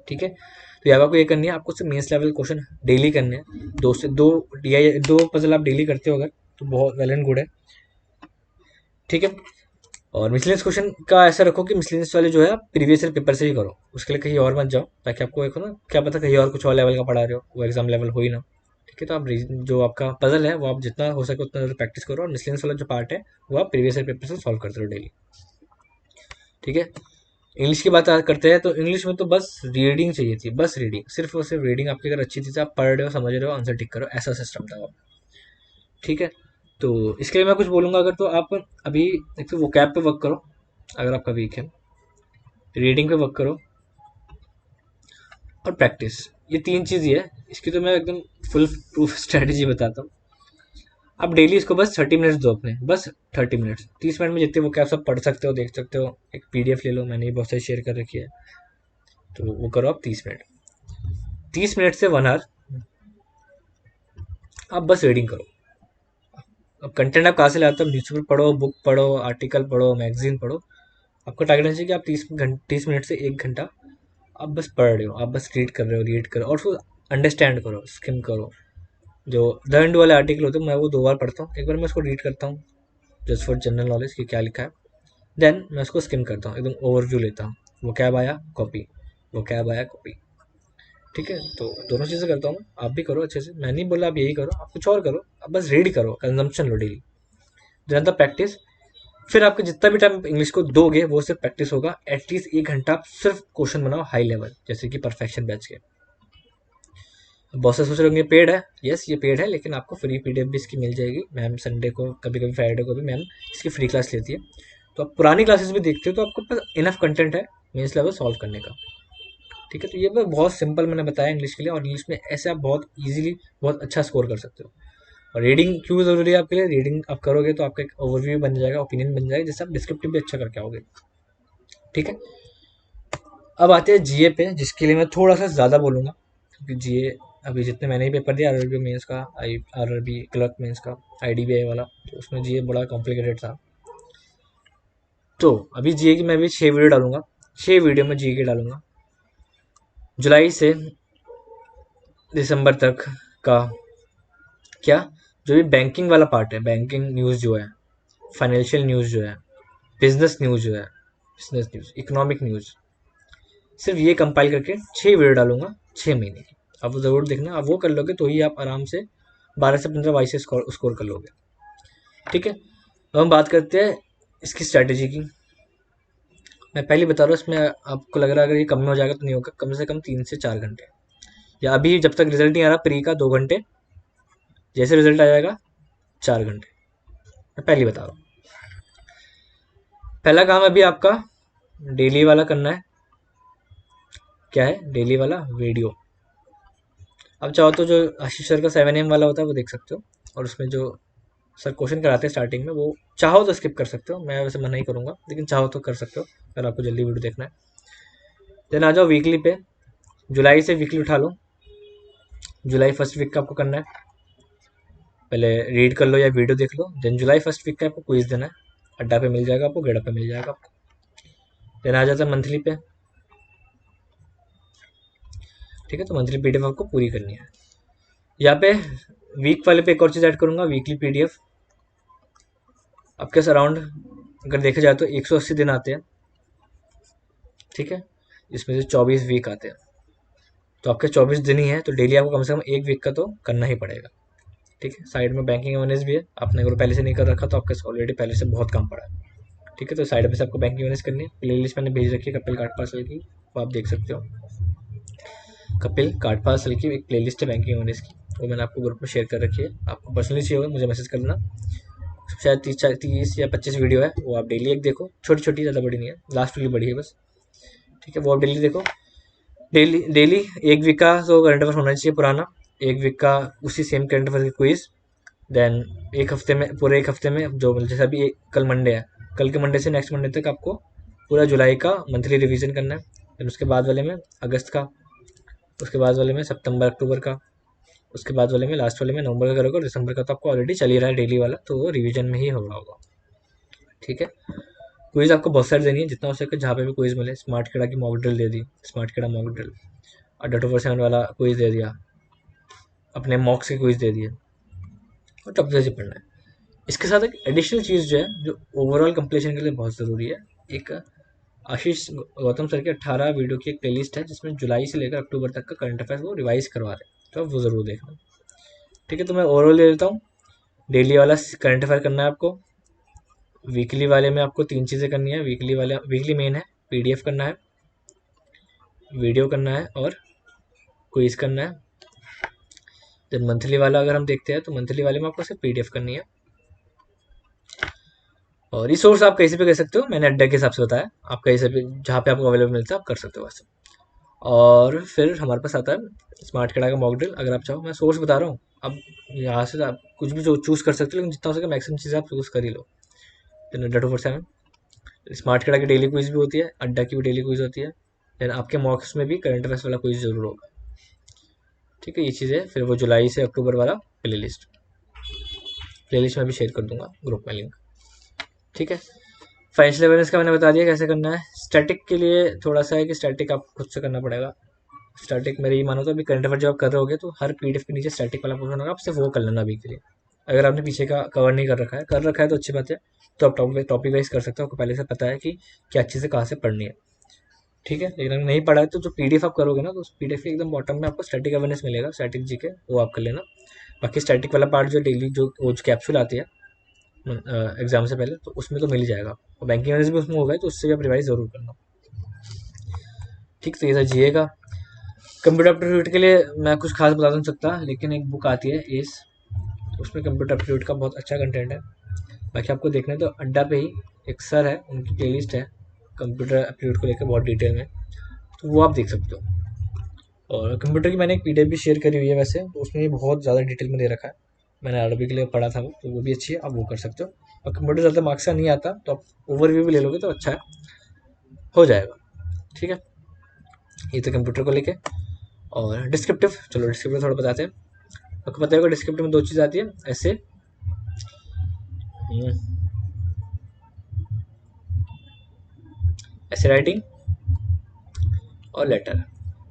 ठीक है, तो यहाँ आपको ये करनी है, आपको सिर्फ मेंस लेवल क्वेश्चन डेली करने हैं, दो से दो, या दो पजल आप डेली करते हो अगर, तो बहुत वेल एंड गुड है। ठीक है, और मिसलेनियस क्वेश्चन का ऐसा रखो कि मिसलेनियस वाले जो है आप प्रीवियस ईयर पेपर से ही करो, उसके लिए कहीं और मत जाओ, ताकि आपको एक हो ना, क्या पता कहीं और कुछ और लेवल का पढ़ा रहे हो, वो एग्जाम लेवल हो ही ना। ठीक है, तो आप जो आपका पजल है वो आप जितना हो सके उतना ज़्यादा प्रैक्टिस करो, और मिसलेनियस वाला जो पार्ट है वो आप प्रीवियस ईयर पेपर से सॉल्व करते रहो डेली। ठीक है, इंग्लिश की बात करते हैं, तो इंग्लिश में तो बस रीडिंग चाहिए थी, बस रीडिंग, सिर्फ और सिर्फ रीडिंग आपकी अगर अच्छी थी तो आप पढ़ रहे हो, समझ रहे हो, आंसर टिक करो, ऐसा सिस्टम था वो। ठीक है, तो इसके लिए मैं कुछ बोलूँगा अगर, तो आप अभी एक तो वोकैब पे वर्क करो अगर आपका वीक है, रीडिंग पे वर्क करो, और प्रैक्टिस, ये 3 चीज़ ही है। इसकी तो मैं एकदम फुल प्रूफ स्ट्रेटेजी बताता हूँ। आप डेली इसको बस 30 मिनट्स दो अपने, बस 30 मिनट्स, 30 मिनट में जितने वो क्या सब पढ़ सकते हो, देख सकते हो। एक पीडीएफ ले लो, मैंने ये बहुत सारी शेयर कर रखी है, तो वो करो आप 30 मिनट, 30 मिनट से 1 आवर आप बस रीडिंग करो। अब कंटेंट आप कहाँ से लाते हो, न्यूज़पेपर पढ़ो, बुक पढ़ो, आर्टिकल पढ़ो, मैगजीन पढ़ो, आपको टारगेट होना चाहिए कि आप 30 मिनट से 1 घंटा आप बस पढ़ रहे हो, आप बस रीड करो और उसको अंडरस्टैंड करो, स्किम करो। जो द एंड वाले आर्टिकल होते हैं मैं वो 2 बार पढ़ता हूँ, एक बार मैं उसको रीड करता हूँ जस्ट फॉर जनरल नॉलेज कि क्या लिखा है, देन मैं उसको स्किम करता हूँ, एकदम ओवरव्यू लेता हूँ, वो कैब आया कॉपी, वो कैब आया कॉपी। ठीक है, तो दोनों चीज़ें करता हूँ, आप भी करो अच्छे से, मैं नहीं बोला आप यही करो, आप कुछ और करो, आप बस रीड करो, कंजम्पशन लो डेली, ज़्यादा प्रैक्टिस। फिर आपको जितना भी टाइम इंग्लिश को दोगे वो सिर्फ प्रैक्टिस होगा, एटलीस्ट 1 घंटा आप सिर्फ क्वेश्चन बनाओ हाई लेवल, जैसे कि परफेक्शन बैच के। बहुत से सोच रहे होंगे पेड है, यस ये पेड है, लेकिन आपको फ्री पीडीएफ भी इसकी मिल जाएगी, मैम संडे को कभी कभी फ्राइडे को भी मैम इसकी फ्री क्लास लेती है, तो आप पुरानी क्लासेस भी देखते हो तो आपको पास इनफ कंटेंट है मेंस लेवल सॉल्व करने का। ठीक है, तो ये बहुत सिंपल मैंने बताया इंग्लिश के लिए, और इंग्लिश में ऐसे आप बहुत इजीली बहुत अच्छा स्कोर कर सकते हो। और रीडिंग क्यों ज़रूरी है आपके लिए, रीडिंग आप करोगे तो आपका एक ओवरव्यू बन जाएगा, ओपिनियन बन जाएगा, जिससे आप डिस्क्रिप्टिव भी अच्छा करके आओगे। ठीक है, अब आते हैं जीए पे, जिसके लिए मैं थोड़ा सा ज़्यादा बोलूँगा, क्योंकि जीए अभी जितने मैंने ही पेपर दिया, आरआरबी मेंस का, आरआरबी क्लर्क मेंस का, आईडीबीआई वाला, तो उसमें जीए बड़ा कॉम्प्लिकेटेड था। तो अभी जीए की मैं भी 6 वीडियो डालूंगा, 6 वीडियो में जीए की डालूंगा, जुलाई से दिसंबर तक का। क्या, जो भी बैंकिंग वाला पार्ट है, बैंकिंग न्यूज़ जो है, फाइनेंशियल न्यूज़ जो है, बिजनेस न्यूज़ जो है, बिजनेस न्यूज़, इकोनॉमिक न्यूज़, सिर्फ ये कंपाइल करके 6 वीडियो डालूंगा 6 महीने की। आप वो ज़रूर देखना, आप वो कर लोगे तो ही आप आराम से 12 से 15 वाई से स्कोर कर लोगे। ठीक है, अब हम बात करते हैं इसकी स्ट्रैटेजी की। मैं पहले बता रहा हूँ, इसमें आपको लग रहा है अगर ये कम में हो जाएगा तो नहीं होगा, कम से कम 3 से 4 घंटे, या अभी जब तक रिजल्ट नहीं आ रहा प्री का 2 घंटे, जैसे रिजल्ट आ जाएगा 4 घंटे, मैं पहले बता रहा हूँ। पहला काम अभी आपका डेली वाला करना है, क्या है डेली वाला वीडियो। अब चाहो तो जो आशीष सर का 7 AM वाला होता है वो देख सकते हो, और उसमें जो सर क्वेश्चन कराते हैं स्टार्टिंग में, वो चाहो तो स्किप कर सकते हो, मैं वैसे मना नहीं करूँगा, लेकिन चाहो तो कर सकते हो अगर आपको जल्दी वीडियो देखना है। देन आ जाओ वीकली पे, जुलाई से वीकली उठा लो, जुलाई फर्स्ट वीक का आपको करना है, पहले रीड कर लो या वीडियो देख लो, देन जुलाई फर्स्ट वीक का आपको क्विज देना है, अड्डा पे मिल जाएगा आपको, गेड़ा पे मिल जाएगा आपको। देन आ जाता है मंथली पे। ठीक है, तो मंथली पीडीएफ आपको पूरी करनी है। यहाँ पे वीक वाले पे एक और चीज़ ऐड करूँगा, वीकली पीडीएफ आपके अराउंड अगर देखा जाए तो 180 दिन आते हैं, ठीक है, इसमें से 24 वीक आते हैं। तो आपके 24 दिन ही है, तो डेली आपको कम से कम 1 वीक का तो करना ही पड़ेगा। ठीक है, साइड में बैंकिंग अवेयरनेस भी है, आपने अगर पहले से नहीं कर रखा तो आपके ऑलरेडी पहले से बहुत कम पड़ा है। ठीक है, तो साइड में से आपको बैंकिंग अवेयरनेस करनी है। प्ले लिस्ट मैंने भेज रखी है कपिल काठपासल की, वो आप देख सकते हो। कपिल काठपासल की एक प्ले लिस्ट है बैंकिंग अवेयरनेस की, वो मैंने आपको ग्रुप में शेयर कर रखी है। आपको पर्सनली चाहिए होगा मुझे मैसेज कर देना। शायद 30 या 25 वीडियो है, वो आप डेली एक देखो, छोटी छोटी, ज़्यादा बड़ी नहीं है, लास्ट वाली बड़ी है बस। ठीक है, वो आप डेली देखो। डेली डेली 1 वीक का तो करंट अफेयर होना चाहिए पुराना, 1 वीक का उसी सेम करंट अफेयर की क्विज। देन एक हफ्ते में, पूरे एक हफ्ते में जो जैसे अभी कल मंडे है, कल के मंडे से नेक्स्ट मंडे तक आपको पूरा जुलाई का मंथली रिवीजन करना है। फिर उसके बाद वाले में अगस्त का, उसके बाद वाले में सितंबर अक्टूबर का, उसके बाद वाले में लास्ट वाले में नवंबर का करोगे, और दिसंबर का तो आपको ऑलरेडी चल ही रहा है डेली वाला, तो वो रिवीजन में ही हो रहा होगा। ठीक है, क्विज आपको बहुत सारी देनी है, जितना हो सके जहाँ पे भी क्विज मिले। स्मार्ट खेड़ा की मॉक ड्रिल दे दी, स्मार्ट खेड़ा मॉक ड्रिल, अड्डा 247 वाला क्विज दे दिया, अपने मॉक्स के क्विज दे दिए, और टॉप से पढ़ना है। इसके साथ एक एडिशनल चीज़ जो है, जो ओवरऑल कंप्लीशन के लिए बहुत ज़रूरी है, एक आशीष गौतम सर की 18 वीडियो की एक प्लेलिस्ट है, जिसमें जुलाई से लेकर अक्टूबर तक का करंट अफेयर वो रिवाइज करवा रहे हैं, तो आप वो ज़रूर देखना। ठीक है, तो मैं ओवरऑल ले लेता हूँ। डेली वाला करंट अफेयर करना है आपको, वीकली वाले में आपको 3 चीज़ें करनी है। वीकली मेन है, पीडीएफ करना है, वीडियो करना है, और क्विज करना है। जब मंथली वाला अगर हम देखते हैं, तो मंथली वाले में आपको सिर्फ पीडीएफ करनी है। और रिसोर्स आप कहीं से भी कर सकते हो, मैंने अड्डा के हिसाब से बताया, आप कहीं से भी जहाँ पे आपको अवेलेबल मिलता है आप कर सकते हो वैसे। और फिर हमारे पास आता है स्मार्ट खेड़ा का मॉक ड्रिल। अगर आप चाहो, मैं सोर्स बता रहा हूँ, अब यहाँ से आप कुछ भी चूज़ कर सकते हो, लेकिन जितना हो सके मैक्सिमम चीज़ें आप चूज़ कर ही लो। देन अड्डा 247, स्मार्ट खेड़ा की डेली क्विज भी होती है, अड्डा की भी डेली क्विज होती है। देन आपके मॉक्स में भी करंट अफेयर्स वाला क्विज जरूर होगा। ठीक है, ये चीज़ें। फिर वो जुलाई से अक्टूबर वाला प्लेलिस्ट मैं भी शेयर कर दूंगा ग्रुप में लिंक। ठीक है, फाइनेंशियल अवेयरनेस का मैंने बता दिया कैसे करना है। स्टैटिक के लिए थोड़ा सा है कि स्टैटिक आप खुद से करना पड़ेगा। स्टैटिक मेरे ये मानो तो अभी करंट अफेयर जब आप कर रहे होगे, तो हर पीडीएफ के नीचे स्टैटिक वाला पोर्शन होगा, आप सिर्फ वो कर लेना अभी के लिए। अगर आपने पीछे का कवर नहीं कर रखा है तो अच्छी बात है, तो आप टॉपिक वाइज कर सकते हो, आपको पहले से पता है कि क्या चीज़ें कहाँ से पढ़नी है। ठीक है, लेकिन अगर नहीं पढ़ा है तो जो पीडीएफ आप करोगे ना, तो उस पीडीएफ के एकदम बॉटम में आपको स्टैटिक अवेयरनेस मिलेगा, स्टैटिक जीके, वो आप कर लेना। बाकी स्टैटिक वाला पार्ट जो डेली जो कैप्सूल आती है एग्जाम से पहले, तो उसमें तो मिल ही जाएगा, और बैंकिंग अवेयरनेस भी उसमें होगा, तो उससे भी आप रिवाइज जरूर करना। ठीक, तो ये था जीए का। कंप्यूटर एप्टीट्यूड के लिए मैं कुछ खास बता नहीं सकता, लेकिन एक बुक आती है एस, उसमें कंप्यूटर एप्टीट्यूड का बहुत अच्छा कंटेंट है। बाकी आपको देखना है तो अड्डा पे ही एक सर है, उनकी प्लेलिस्ट है कंप्यूटर एप्टीट्यूड को लेकर बहुत डिटेल में, तो वो आप देख सकते हो। और कंप्यूटर की मैंने एक पीडीएफ भी शेयर करी हुई है वैसे, तो उसमें भी बहुत ज़्यादा डिटेल में दे रखा है, मैंने आरबी के लिए पढ़ा था वो, तो वो भी अच्छी है, आप वो कर सकते हो। और कंप्यूटर ज़्यादा मार्क्स का नहीं आता, तो आप ओवरव्यू भी ले लोगे तो अच्छा है, हो जाएगा। ठीक है, ये तो कंप्यूटर को लेके। और डिस्क्रिप्टिव, चलो डिस्क्रिप्टिव थोड़ा बताते हैं। आपको पता होगा डिस्क्रिप्टिव में 2 चीज़ आती है, ऐसे राइटिंग और लेटर।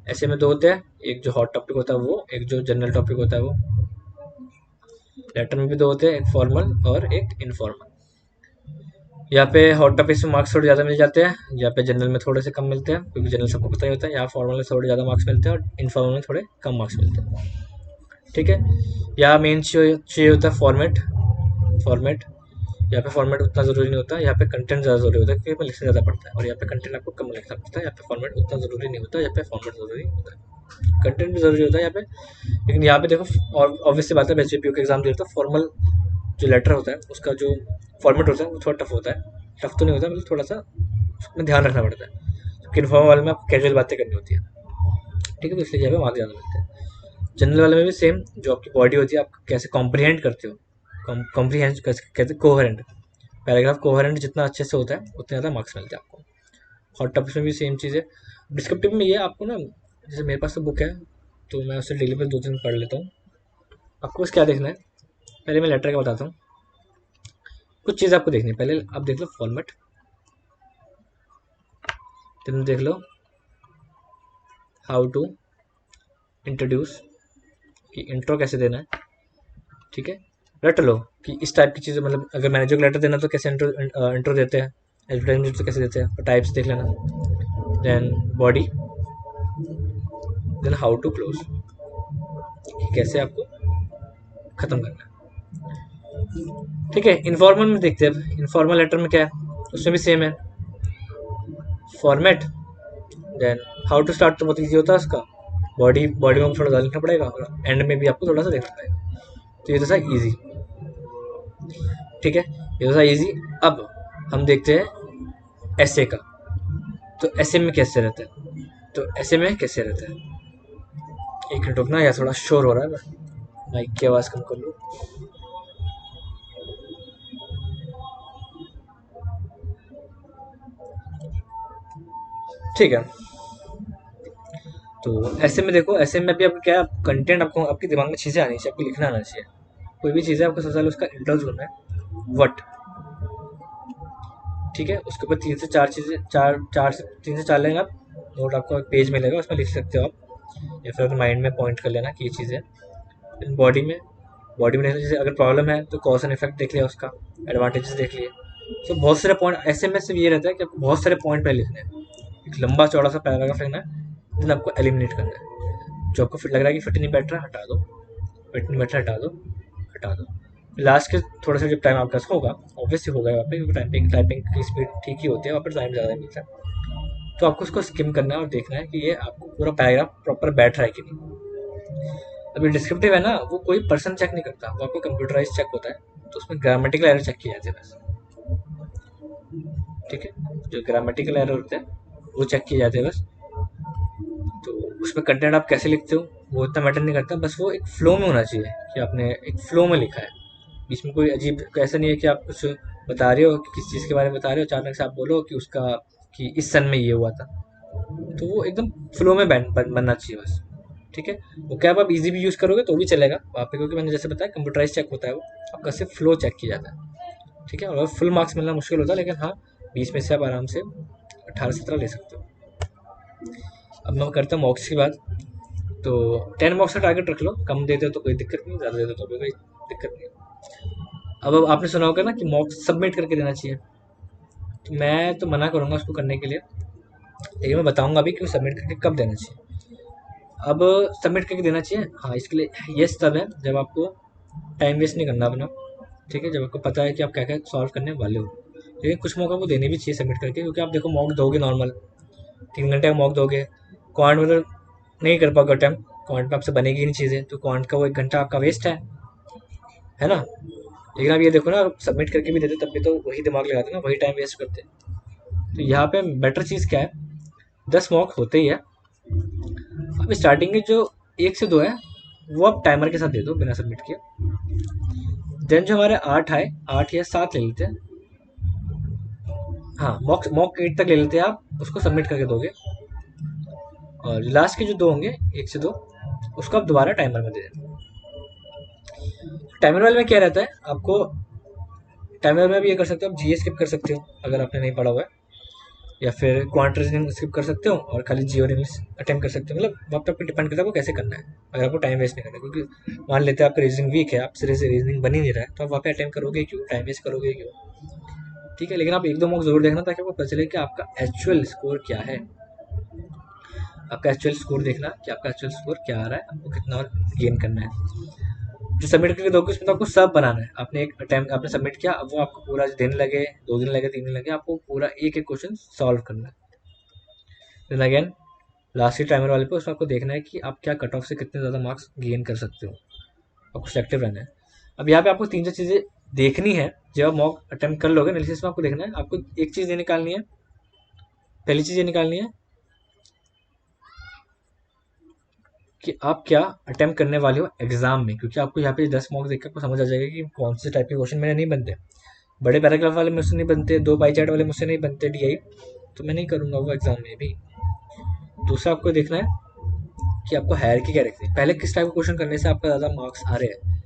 ऐसे में 2 होते हैं, एक जो हॉट टॉपिक होता है वो, एक जो जनरल टॉपिक होता है वो। लेटर में भी 2 होते हैं, एक फॉर्मल और एक इनफॉर्मल। यहाँ पे हॉट टॉपिक में मार्क्स थोड़े ज़्यादा मिल जाते हैं, यहाँ पे जनरल में थोड़े से कम मिलते हैं, क्योंकि जनरल सबको पता ही होता है। यहाँ फॉर्मल में थोड़े ज़्यादा मार्क्स मिलते हैं, और इनफॉर्मल में थोड़े कम मार्क्स मिलते हैं। ठीक है, यहाँ मेन चाहिए होता है फॉर्मेट। यहाँ पे फॉर्मेट उतना ज़रूरी नहीं होता, यहाँ पे कंटेंट ज़्यादा ज़रूरी होता है, क्योंकि लिखना ज़्यादा पड़ता है, और यहाँ पे कंटेंट आपको कम लिखना पड़ता है। यहाँ पे फॉर्मेट उतना ज़रूरी नहीं होता, यहाँ पे फॉर्मेट ज़रूरी होता है, कंटेंट भी ज़रूरी होता है यहाँ पे। लेकिन यहाँ पे देखो, और ऑब्वियस सी बात है, मैं जेपीयू के एग्जाम देता हूँ, फॉर्मल जो लेटर होता है उसका जो फॉर्मेट होता है वो थोड़ा टफ होता है। टफ तो नहीं होता, मतलब थोड़ा सा उसमें ध्यान रखना पड़ता है, क्योंकि इन्फॉर्मल वाले में आपको कैजुअल बातें करनी होती है। ठीक है, तो इसलिए यहाँ पे मार्क्स ज़्यादा मिलते हैं। जनरल वाले में भी सेम, जो आपकी बॉडी होती है, आप कैसे कॉम्प्रीहेंड करते हो, कॉम्प्रीहेंड कहते हैं कोहेरेंट, पैराग्राफ कोहेरेंट जितना अच्छे से होता है उतने ज़्यादा मार्क्स मिलते हैं आपको। हॉट टॉपिक्स में भी सेम चीज़ है। डिस्क्रिप्टिव में ये आपको ना, जैसे मेरे पास तो बुक है, तो मैं उससे डेली पे 2-3 पढ़ लेता हूँ। आपको बस क्या देखना है, पहले मैं लेटर का बताता हूँ। कुछ चीज़ आपको देखनी है, पहले आप देख लो फॉर्मेट, फिर देख लो हाउ टू इंट्रोड्यूस, कि इंट्रो कैसे देना है। ठीक है, रट लो कि इस टाइप की चीज़ें, मतलब अगर मैनेजर को लेटर देना तो कैसे इंट्रो देते हैं, एडवर्टाइजमेंट तो कैसे देते हैं, तो टाइप्स देख लेना। Then body, then how to close, कैसे आपको ख़त्म करना है। ठीक है, इनफॉर्मल में देखते हैं। अब इनफॉर्मल लेटर में क्या है, उसमें भी सेम है, format, then how to start तो बहुत ईजी होता है उसका, बॉडी बॉडी में थोड़ा डालना पड़ेगा और एंड में भी आपको थोड़ा सा देखना पड़ेगा, तो ये था ईजी। ठीक है, ये था ईजी। अब हम देखते हैं ऐसे का, तो ऐसे में कैसे रहता है, तो ऐसे में कैसे रहता है। एक मिनट रुकना, यार थोड़ा शोर हो रहा है, माइक की आवाज़ कम कर लूँ। ठीक है, तो ऐसे में देखो, ऐसे में भी आपको क्या, कंटेंट आपको, आपके दिमाग में चीज़ें आनी चाहिए, आपको लिखना आना चाहिए। कोई भी चीज़ है आपको सबसे पहले उसका इंट्रो ढूंढना है, व्हाट। ठीक है, उसके ऊपर 3 से 4 चीज़ें, चार से 3 से 4 लाइन आप नोट, आपको एक पेज मिलेगा, उसमें लिख सकते हो आप, या फिर अपने माइंड में पॉइंट कर लेना कि ये चीज़ है। बॉडी में देखना, जैसे अगर प्रॉब्लम है तो कॉज एंड इफेक्ट देख लिया, उसका एडवांटेजेस देख लिए। तो बहुत सारे पॉइंट ऐसे में सिर्फ ये रहता है कि आपको बहुत सारे पॉइंट पहले लिखने हैं, एक लंबा चौड़ा सा पैराग्राफ लिखना है, देन आपको एलिमिनेट करना है। जो आपको फिट लग रहा है कि फिट नहीं बैठ रहा, हटा दो, फिट नहीं बैठ रहा, हटा दो, हटा दो। लास्ट के थोड़ा सा जब टाइम आपका होगा, ऑब्वियसली होगा वहाँ पे, क्योंकि टाइपिंग की स्पीड ठीक ही होती है, वहाँ पर टाइम ज़्यादा मिलता है। तो आपको उसको स्किम करना है और देखना है कि ये आपको पूरा पैराग्राफ प्रॉपर बैठ रहा है कि नहीं। अभी डिस्क्रिप्टिव है ना, वो कोई पर्सन चेक नहीं करता, वो आपको कंप्यूटराइज चेक होता है, तो उसमें ग्रामेटिकल एरर चेक किया जाता है बस। ठीक है, जो ग्रामेटिकल एरर होते हैं वो चेक किए जाते हैं बस। तो उसमें कंटेंट आप कैसे लिखते हो वो इतना मैटर नहीं करता, बस वो एक फ्लो में होना चाहिए कि आपने एक फ्लो में लिखा है, बीच में कोई अजीब, ऐसा नहीं है कि आप कुछ बता रहे हो कि किस चीज़ के बारे में बता रहे हो, अचानक से आप बोलो कि उसका, कि इस सन में ये हुआ था, तो वो एकदम फ्लो में बनना चाहिए बस। ठीक है, वो क्या आप इजी भी यूज़ करोगे तो भी चलेगा वहाँ पे, क्योंकि मैंने जैसे बताया कंप्यूटराइज चेक होता है, वो आपका सिर्फ फ्लो चेक किया जाता है। ठीक है, और फुल मार्क्स मिलना मुश्किल होता है, लेकिन हाँ 20 में से आप आराम से 18-17 ले सकते हो। अब मैं करता हूँ मॉक्स की बात। तो 10 मॉक्स का टारगेट रख लो, कम देते हो तो कोई दिक्कत नहीं, ज़्यादा देते हो तो भी कोई दिक्कत नहीं। अब आपने सुना होगा ना कि मॉक्स सबमिट करके देना चाहिए, तो मैं तो मना करूँगा उसको करने के लिए, लेकिन मैं बताऊँगा अभी कि वो सबमिट करके कब देना चाहिए। अब सबमिट करके देना चाहिए, हाँ इसके लिए ये तब है जब आपको टाइम वेस्ट नहीं करना अपना। ठीक है, जब आपको पता है कि आप क्या क्या सॉल्व करने वाले हो। लेकिन कुछ मौका को देने भी चाहिए सबमिट करके, क्योंकि आप देखो मॉक दोगे नॉर्मल 3 घंटे का मॉक दोगे, क्वांट में तो नहीं कर पाओगे अटैम्प्ट, क्वांट में आपसे बनेगी नहीं चीज़ें, तो क्वांट का वो 1 घंटा आपका वेस्ट है ना। लेकिन आप ये देखो ना, सबमिट करके भी देते तब भी तो वही दिमाग लगाते ना, वही टाइम वेस्ट करते। तो यहाँ पे बेटर चीज़ क्या है, 10 मॉक होते ही है। अब स्टार्टिंग के जो 1 से 2 है वो आप टाइमर के साथ दे दो बिना सबमिट किए। देन जो हमारे 8 आए, 8 या 7 ले लेते हैं, हाँ मॉक मॉक 8 तक ले लेते हैं, आप उसको सबमिट करके दोगे। और लास्ट के जो 2 होंगे, 1 से 2, उसको आप दोबारा टाइमर में दे देना। टाइमर वाले में क्या रहता है, आपको टाइमर में भी ये कर सकते हो, आप जीए स्किप कर सकते हो अगर आपने नहीं पढ़ा हुआ है, या फिर क्वांट रीजनिंग स्किप कर सकते हो और खाली जियो इंग्लिश अटेम्प्ट कर सकते हो। मतलब वहाँ पे आपको डिपेंड करता है आपको कैसे करना है, अगर आपको टाइम वेस्ट नहीं करना, क्योंकि मान लेते हैं आपका रीजनिंग वीक है, आप सिरे से रीजनिंग बन ही नहीं रहा है, तो आप वहाँ पे अटेम्प्ट करोगे क्यों, टाइम वेस्ट करोगे क्यों। ठीक है, लेकिन आप 1-2 मॉक जरूर देखना ताकि आपको पता चले कि आपका एक्चुअल स्कोर क्या है। आपका एक्चुअल स्कोर देखना कि आपका एक्चुअल स्कोर क्या आ रहा है, आपको कितना और गेन करना है। जो सबमिट करके दोगे उसमें तो आपको सब बनाना है। आपने एक अटेम्प्ट आपने सबमिट किया, अब वो आपको पूरा दिन लगे, 2 दिन लगे, 3 दिन लगे, आपको पूरा एक एक क्वेश्चन सॉल्व करना है। देन अगेन लास्ट के टाइमर वाले पे उसमें आपको देखना है कि आप क्या कट ऑफ से कितने ज़्यादा मार्क्स गेन कर सकते हो, आपको सेलेक्टिव रहना है। अब यहाँ पे आपको 3-4 चीज़ें देखनी है जब आप मॉक अटेम्प्ट कर लोगे एनालिसिस में, आपको देखना है, आपको एक चीज़ ये निकालनी है, पहली चीज़ ये निकालनी है कि आप क्या अटेम्प्ट करने वाले हो एग्जाम में, क्योंकि आपको यहाँ पे 10 मॉक देख के आपको समझ आ जाएगा कि कौन से टाइप के क्वेश्चन मेरे नहीं बनते। बड़े पैराग्राफ वाले मुझसे नहीं बनते, 2 पाई चार्ट वाले मुझसे नहीं बनते डीआई, तो मैं नहीं करूँगा वो एग्जाम में भी। दूसरा आपको देखना है कि आपको हायरार्की क्या रखनी है, पहले किस टाइप का क्वेश्चन करने से आपका ज़्यादा मार्क्स आ रहे हैं।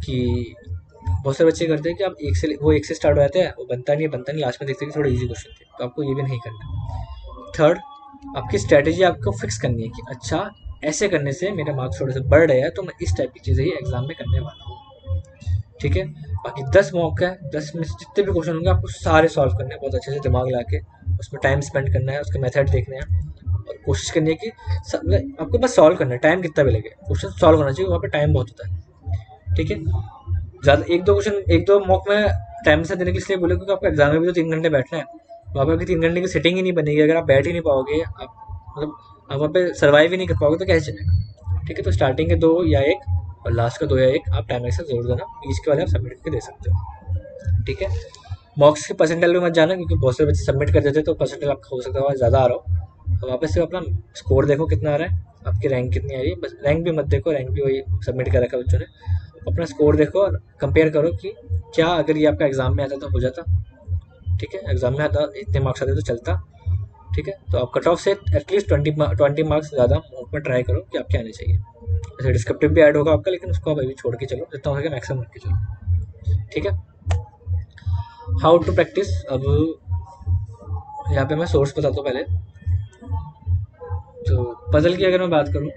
कि बहुत सारे बच्चे करते हैं कि आप एक से स्टार्ट हो जाते हैं, वो बनता नहीं, लास्ट में देखते हैं कि थोड़ा इजी क्वेश्चन थे, तो आपको ये भी नहीं करना। थर्ड, आपकी स्ट्रैटेजी आपको फिक्स करनी है कि अच्छा ऐसे करने से मेरे मार्क्स थोड़े से बढ़ रहे हैं, तो मैं इस टाइप की चीज़ें ही एग्जाम में करने वाला हूँ। ठीक है। बाकी 10 मॉक है, 10 में से जितने भी क्वेश्चन होंगे आपको सारे सॉल्व करने हैं बहुत अच्छे से दिमाग लगा के, उसमें टाइम स्पेंड करना है, उसके मेथड देखने हैं और कोशिश करनी है कि मतलब आपको बस सॉल्व करना है, टाइम कितना भी लगे क्वेश्चन सॉल्व होना चाहिए, वहाँ पे टाइम बहुत होता है। ठीक है, ज़्यादा एक दो क्वेश्चन एक दो मॉक में टाइम से देने के इसलिए बोले क्योंकि आपको एग्जाम में भी तो 3 घंटे बैठना है, वहाँ पे आपकी 3 घंटे की सेटिंग ही नहीं बनेगी अगर आप बैठ ही नहीं पाओगे, आप मतलब आप वहाँ पे सर्वाइव ही नहीं कर पाओगे तो कैसे चलेगा। ठीक है, तो स्टार्टिंग के 2 या 1 और लास्ट का 2 या 1 आप टाइम से जरूर देना, बीच के वाले आप सबमिट करके दे सकते हो। ठीक है, मॉक्स के परसेंटाइल में मत जाना क्योंकि बहुत से बच्चे सबमिट कर देते तो परसेंटाइल आपका हो सकता है ज़्यादा आ रहा हो, तो वापस से अपना स्कोर देखो कितना आ रहा है, आपकी रैंक कितनी आ रही है, बस रैंक भी मत देखो, रैंक भी वही सबमिट कर रखा है बच्चों ने, अपना स्कोर देखो और कंपेयर करो कि क्या अगर ये आपका एग्जाम में आता तो हो जाता। ठीक है, एग्जाम में आता इतने मार्क्स आते तो चलता। ठीक है, तो आप कट ऑफ से एटलीस्ट 20 मार्क्स ज़्यादा मॉक में ट्राई करो कि आपके आने चाहिए। वैसे डिस्क्रिप्टिव भी ऐड होगा आपका, लेकिन उसको आप अभी छोड़ के चलो, जितना हो सके मैक्सिमम रख के चलो। ठीक है, हाउ टू प्रैक्टिस, अब यहाँ पे मैं सोर्स बताता हूँ पहले। तो पजल की अगर मैं बात करूँ,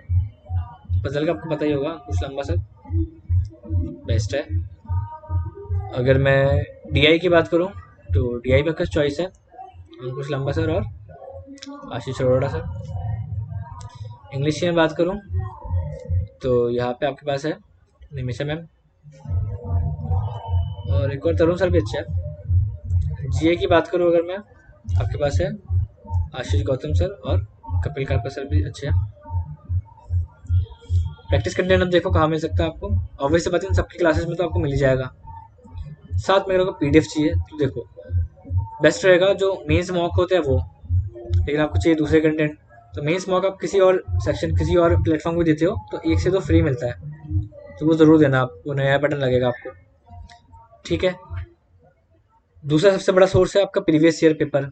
पजल का आपको पता ही होगा, कुछ लंबा सा बेस्ट है। अगर मैं डीआई की बात करूँ तो डीआई में आपका चॉइस है अंकुश लंबा सर और आशीष अरोड़ा सर। इंग्लिश की मैं बात करूँ तो यहाँ पे आपके पास है निमिषा मैम और एक और तरुण सर भी अच्छा है। जीए की बात करूँ अगर मैं, आपके पास है आशीष गौतम सर और कपिल कार्पर सर भी अच्छे हैं। प्रैक्टिस कंटेंट अब देखो कहाँ मिल सकता है आपको, ऑब्वियसली बात है सबकी क्लासेस में तो आपको मिल ही जाएगा, साथ में अगर आपको पीडीएफ चाहिए तो देखो बेस्ट रहेगा जो मेंस मॉक होते हैं वो, लेकिन आपको चाहिए दूसरे कंटेंट तो मेंस मॉक आप किसी और सेक्शन किसी और प्लेटफॉर्म को देते हो तो 1 से 2 फ्री मिलता है, तो वो ज़रूर देना, आपको नया बटन लगेगा आपको। ठीक है, दूसरा सबसे बड़ा सोर्स है आपका प्रीवियस ईयर पेपर,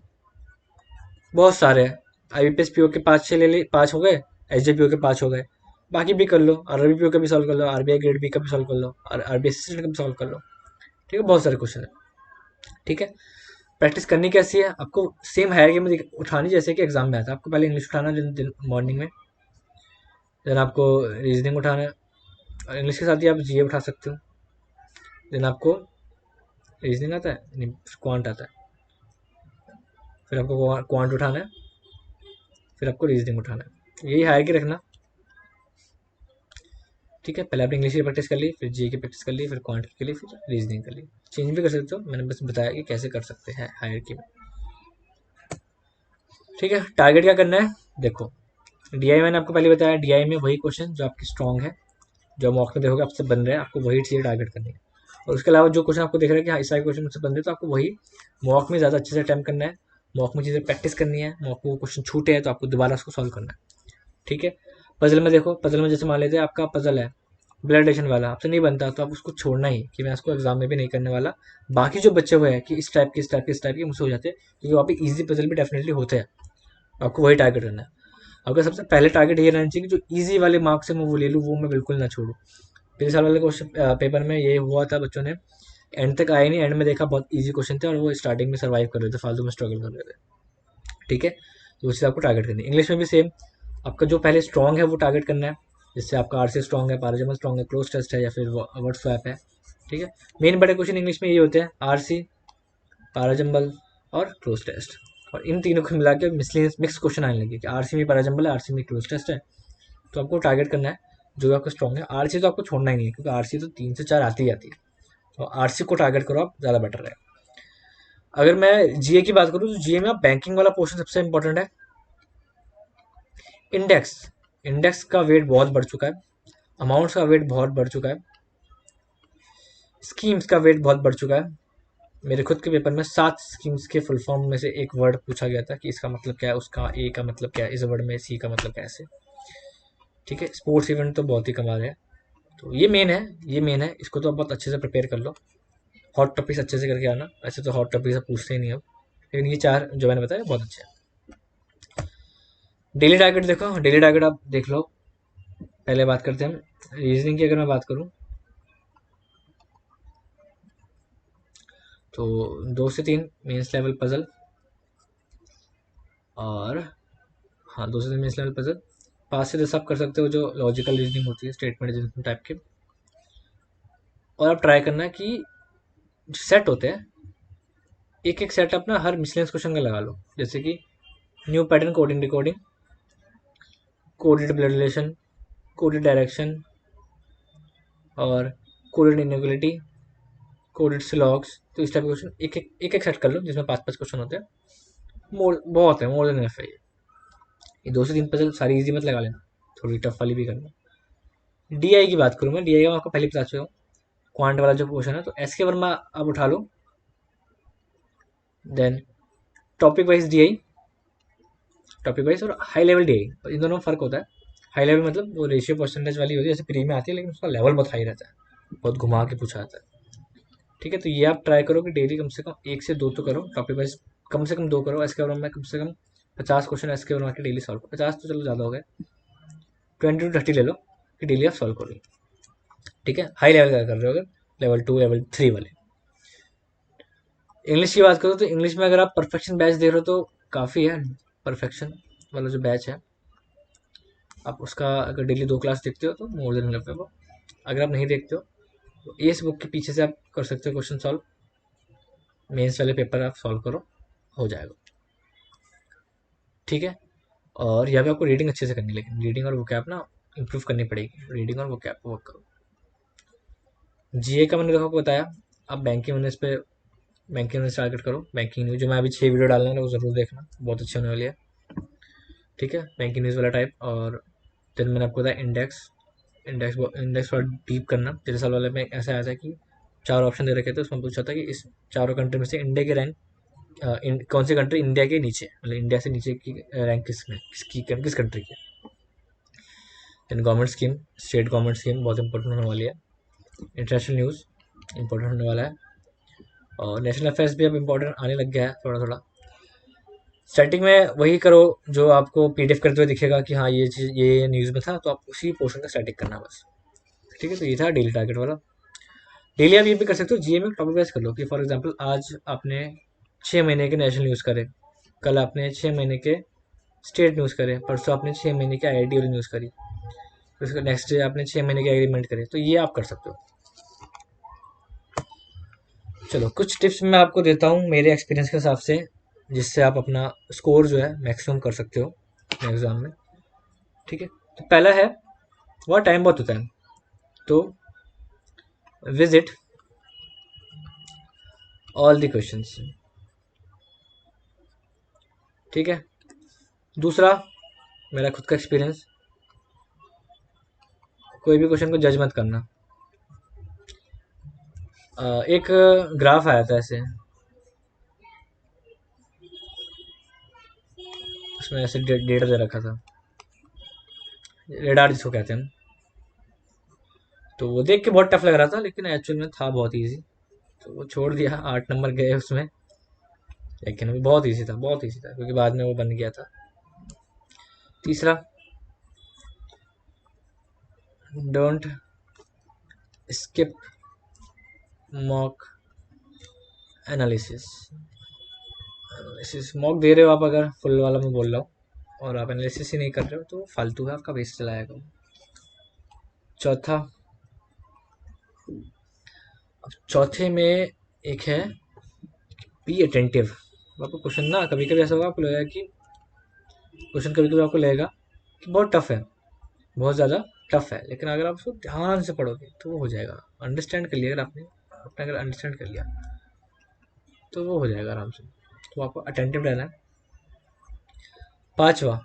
बहुत सारे हैं। आईबीपीएस पीओ के 5-6 ले 5 हो गए, एसजेपीओ के 5 हो गए, बाकी भी कर लो, आरआरबी पीओ का भी सॉल्व कर लो, आरबीआई ग्रेड बी का भी सॉल्व कर लो और आरबीआई असिस्टेंट का भी सॉल्व कर लो। ठीक है, बहुत सारे क्वेश्चन है। ठीक है, प्रैक्टिस करनी कैसी है, आपको सेम हायर में उठानी जैसे कि एग्जाम में आता है, आपको पहले इंग्लिश उठाना दिन मॉर्निंग में, देन आपको रीजनिंग उठाना है, इंग्लिश के साथ ही आप जीए उठा सकते हो, देन आपको रीजनिंग आता है नहीं क्वांट आता है, फिर आपको क्वांट उठाना है, फिर आपको रीजनिंग उठाना है, यही हायर के रखना। ठीक है, पहले आपने इंग्लिश की प्रैक्टिस कर ली, फिर जी की प्रैक्टिस कर ली, फिर क्वांट की ली, फिर रीजनिंग कर ली, चेंज भी कर सकते हो, मैंने बस बताया कि कैसे कर सकते हैं हायर की में। ठीक है, टारगेट क्या करना है, देखो डीआई मैंने आपको पहले बताया, डीआई में वही क्वेश्चन जो आपकी स्ट्रॉन्ग है, जो मॉक में देखोगे आपसे बन रहे हैं, आपको वही चीज़ें टारगेट करनी है, और उसके अलावा जो क्वेश्चन आपको देख रहे हैं कि हाँ इस क्वेश्चन मुझसे बन रहे हैं तो आपको वही मॉक में ज़्यादा अच्छे से अटैम्प्ट करना है, मॉक में चीज़ें प्रैक्टिस करनी है, मॉक में वो क्वेश्चन छूटे हैं तो आपको दोबारा उसको सॉल्व करना है। ठीक है, पजल में देखो, पजल में जैसे मान लेते हैं आपका पजल है ब्लड रिलेशन वाला, आपसे नहीं बनता तो आप उसको छोड़ना ही कि मैं उसको एग्जाम में भी नहीं करने वाला, बाकी जो बच्चे हुए हैं कि इस टाइप के इस टाइप के इस टाइप के मुझसे हो जाते हैं, क्योंकि वहाँ पे ईजी पजल भी डेफिनेटली होते हैं, आपको वही टारगेट करना है। आपका सबसे पहले टारगेट ये रहना चाहिए कि जो ईजी वाले मार्क्स है मैं वो ले लूँ, वो मैं बिल्कुल ना छोड़ूँ। पिछले साल वाले क्वेश्चन पेपर में ये हुआ था, बच्चों ने एंड तक आए नहीं, एंड में देखा बहुत ईजी क्वेश्चन थे और वो स्टार्टिंग में सर्वाइव कर रहे थे, फालतू में स्ट्रगल कर रहे थे। ठीक है, तो उससे आपको टारगेट करनी है। इंग्लिश में भी सेम, आपका जो पहले स्ट्रॉन्ग है वो टारगेट करना है, जैसे आपका आरसी स्ट्रॉन्ग है, पैराजमल स्ट्रॉन्ग है, क्लोज टेस्ट है या फिर वर्ड स्वैप है। ठीक है, मेन बड़े क्वेश्चन इंग्लिश में ये होते हैं आरसी, पैराजम्बल और क्लोज टेस्ट, और इन तीनों को मिला के मिसलिनियस मिक्स क्वेश्चन आने लगे कि आरसी में पैराजम्बल है, आरसी में क्लोज टेस्ट है, तो आपको टारगेट करना है जो आपका स्ट्रॉन्ग है। आरसी तो आपको छोड़ना ही नहीं है क्योंकि आरसी तो 3 से 4 आती ही आती है, तो आरसी को टारगेट करो आप, ज़्यादा बेटर है। अगर मैं जीए की बात करूँ तो जीए में आप बैंकिंग वाला पोर्शन सबसे इंपॉर्टेंट है। इंडेक्स, इंडेक्स का वेट बहुत बढ़ चुका है, अमाउंट्स का वेट बहुत बढ़ चुका है, स्कीम्स का वेट बहुत बढ़ चुका है। मेरे खुद के पेपर में 7 स्कीम्स के फुल फॉर्म में से एक वर्ड पूछा गया था कि इसका मतलब क्या है, उसका ए का मतलब क्या है, इस वर्ड में सी का मतलब कैसे। ठीक है, स्पोर्ट्स इवेंट तो बहुत ही कमा रहे हैं, तो ये मेन है, ये मेन है, इसको तो आप बहुत अच्छे से प्रिपेयर कर लो, हॉट टॉपिक्स अच्छे से करके आना, ऐसे तो हॉट टॉपिक्स आप पूछते ही नहीं अब, लेकिन ये 4 जो मैंने बताया बहुत अच्छे हैं। डेली टारगेट देखो, डेली टारगेट आप देख लो। पहले बात करते हैं रीजनिंग की, अगर मैं बात करूँ तो 2 से 3 मेंस लेवल पजल, और हाँ 2 से 3 मेंस लेवल पजल, 5 से 10 आप कर सकते हो जो लॉजिकल रीजनिंग होती है, स्टेटमेंट रीजनिंग टाइप के। और आप ट्राई करना कि सेट होते हैं एक एक सेट अपना हर मिसलेनियस क्वेश्चन का लगा लो, जैसे कि new pattern coding decoding, coded blood relation, coded direction और कोडेड इनइक्वालिटी, कोडेड स्लॉग्स। तो इस टाइप के क्वेश्चन एक एक सेट कर लो जिसमें 5-5 क्वेश्चन होते हैं। मोर बहुत है, मोर देन इनफ है ये 2 से 3 पजल सारी इजी मत लगा लेना, थोड़ी टफ वाली भी करना। डीआई की बात करूँ मैं, डीआई का आपको पहले बता चुका हूँ, क्वांट वाला जो क्वेश्चन है। तो एस के वर्मा आप उठा लो, then topic wise DI, topic wise और हाई लेवल डीआई, इन दोनों में फर्क होता है। हाई लेवल मतलब वो रेशियो परसेंटेज वाली होती है, जैसे प्री में आती है, लेकिन उसका लेवल बहुत हाई रहता है, बहुत घुमा के पूछा जाता है। ठीक है, तो ये आप ट्राई करो कि डेली कम से कम 1 से 2 तो करो, टॉपिक वाइज कम से कम 2 करो। एस के वर्मा में कम से कम 50 क्वेश्चन एस के वर्मा के डेली सॉल्व करो। 50 तो चलो ज़्यादा हो गए, 20 to 30 ले लो कि डेली आप सॉल्व करो। ठीक है, हाई लेवल का कर रहे हो अगर, लेवल 2 लेवल 3 वाले। इंग्लिश की बात करो तो इंग्लिश में अगर आप परफेक्शन बैच देख रहे हो तो काफ़ी है। परफेक्शन वाला जो बैच है, आप उसका अगर डेली 2 क्लास देखते हो तो मोर देन इनफ है वो। अगर आप नहीं देखते हो तो इस बुक के पीछे से आप कर सकते हो क्वेश्चन सॉल्व, मेंस वाले पेपर आप सॉल्व करो, हो जाएगा। ठीक है, और यहाँ पे आपको रीडिंग अच्छे से करनी है, लेकिन रीडिंग और वोकैब ना इंप्रूव करनी पड़ेगी, रीडिंग और वोकैब वर्क करो। जीए का मैंने देखो आपको बताया, आप बैंकिंग न्यूज़ पे, बैंकिंग न्यूज़ टारगेट करो। बैंकिंग न्यूज़ जो मैं अभी 6 वीडियो डालना है वो ज़रूर देखना, बहुत अच्छे होने वाली है। ठीक है, बैंकिंग न्यूज़ वाला टाइप। और देन मैंने आपको बताया इंडेक्स, इंडेक्स थोड़ा डीप करना। पिछले साल वाले में ऐसा आया था कि 4 ऑप्शन दे रखे थे, उसमें पूछा था कि इस चारों कंट्री में से इंडिया के रैंक कौन सी कंट्री इंडिया के नीचे, मतलब इंडिया से नीचे की रैंक किस कंट्री की। Then government scheme, state government scheme बहुत इंपॉर्टेंट होने वाली है। इंटरनेशनल न्यूज़ इंपॉर्टेंट होने वाला है, और नेशनल अफेयर्स भी अब इंपॉर्टेंट आने लग गया है थोड़ा थोड़ा। स्टार्टिंग में वही करो जो आपको पीडीएफ करते हुए दिखेगा कि हाँ ये चीज़ ये न्यूज़ में था, तो आप उसी पोर्शन का स्टैटिक करना बस। ठीक है, तो ये था डेली टारगेट वाला। डेली आप ये भी कर सकते हो, जीए में टॉपिक वाइज कर लो कि फॉर एग्जांपल आज आपने 6 महीने के नेशनल न्यूज़ करे, कल आपने 6 महीने के स्टेट न्यूज़ करे, परसों आपने 6 महीने के आईआईटी वाली न्यूज़ करी, फिर उसका नेक्स्ट डे आपने 6 महीने के एग्रीमेंट करे। तो ये आप कर सकते हो। चलो कुछ टिप्स मैं आपको देता हूँ मेरे एक्सपीरियंस के हिसाब से, जिससे आप अपना स्कोर जो है मैक्सिमम कर सकते हो एग्ज़ाम में। ठीक है, तो पहला है, वह टाइम बहुत होता है, तो विजिट ऑल द क्वेश्चंस। ठीक है, दूसरा मेरा खुद का एक्सपीरियंस, कोई भी क्वेश्चन को जज मत करना। एक ग्राफ आया था ऐसे, उसमें ऐसे डेटा दे रखा था, रेडार जिसको कहते हैं, तो वो देख के बहुत टफ लग रहा था, लेकिन एक्चुअल में था बहुत इजी। तो वो छोड़ दिया, 8 नंबर गए उसमें, लेकिन वो बहुत इजी था, बहुत इजी था, क्योंकि बाद में वो बन गया था। तीसरा, don't skip mock analysis. Analysis mock दे रहे हो आप, अगर फुल वाला मैं बोल रहा हूँ और आप एनालिसिस ही नहीं कर रहे हो तो फालतू है, आपका वेस्ट चलाएगा। चौथा, अब चौथे में एक है बी अटेंटिव। आपको क्वेश्चन ना कभी कभी ऐसा होगा, आपको लगेगा कि क्वेश्चन कभी कभी आपको लगेगा कि बहुत टफ है, बहुत ज़्यादा टफ है, लेकिन अगर आप उसको ध्यान से पढ़ोगे तो वो हो जाएगा। अंडरस्टैंड कर लिया अगर आपने अगर अंडरस्टैंड कर लिया तो वो हो जाएगा आराम से। तो आपको अटेंटिव रहना है। पांचवा,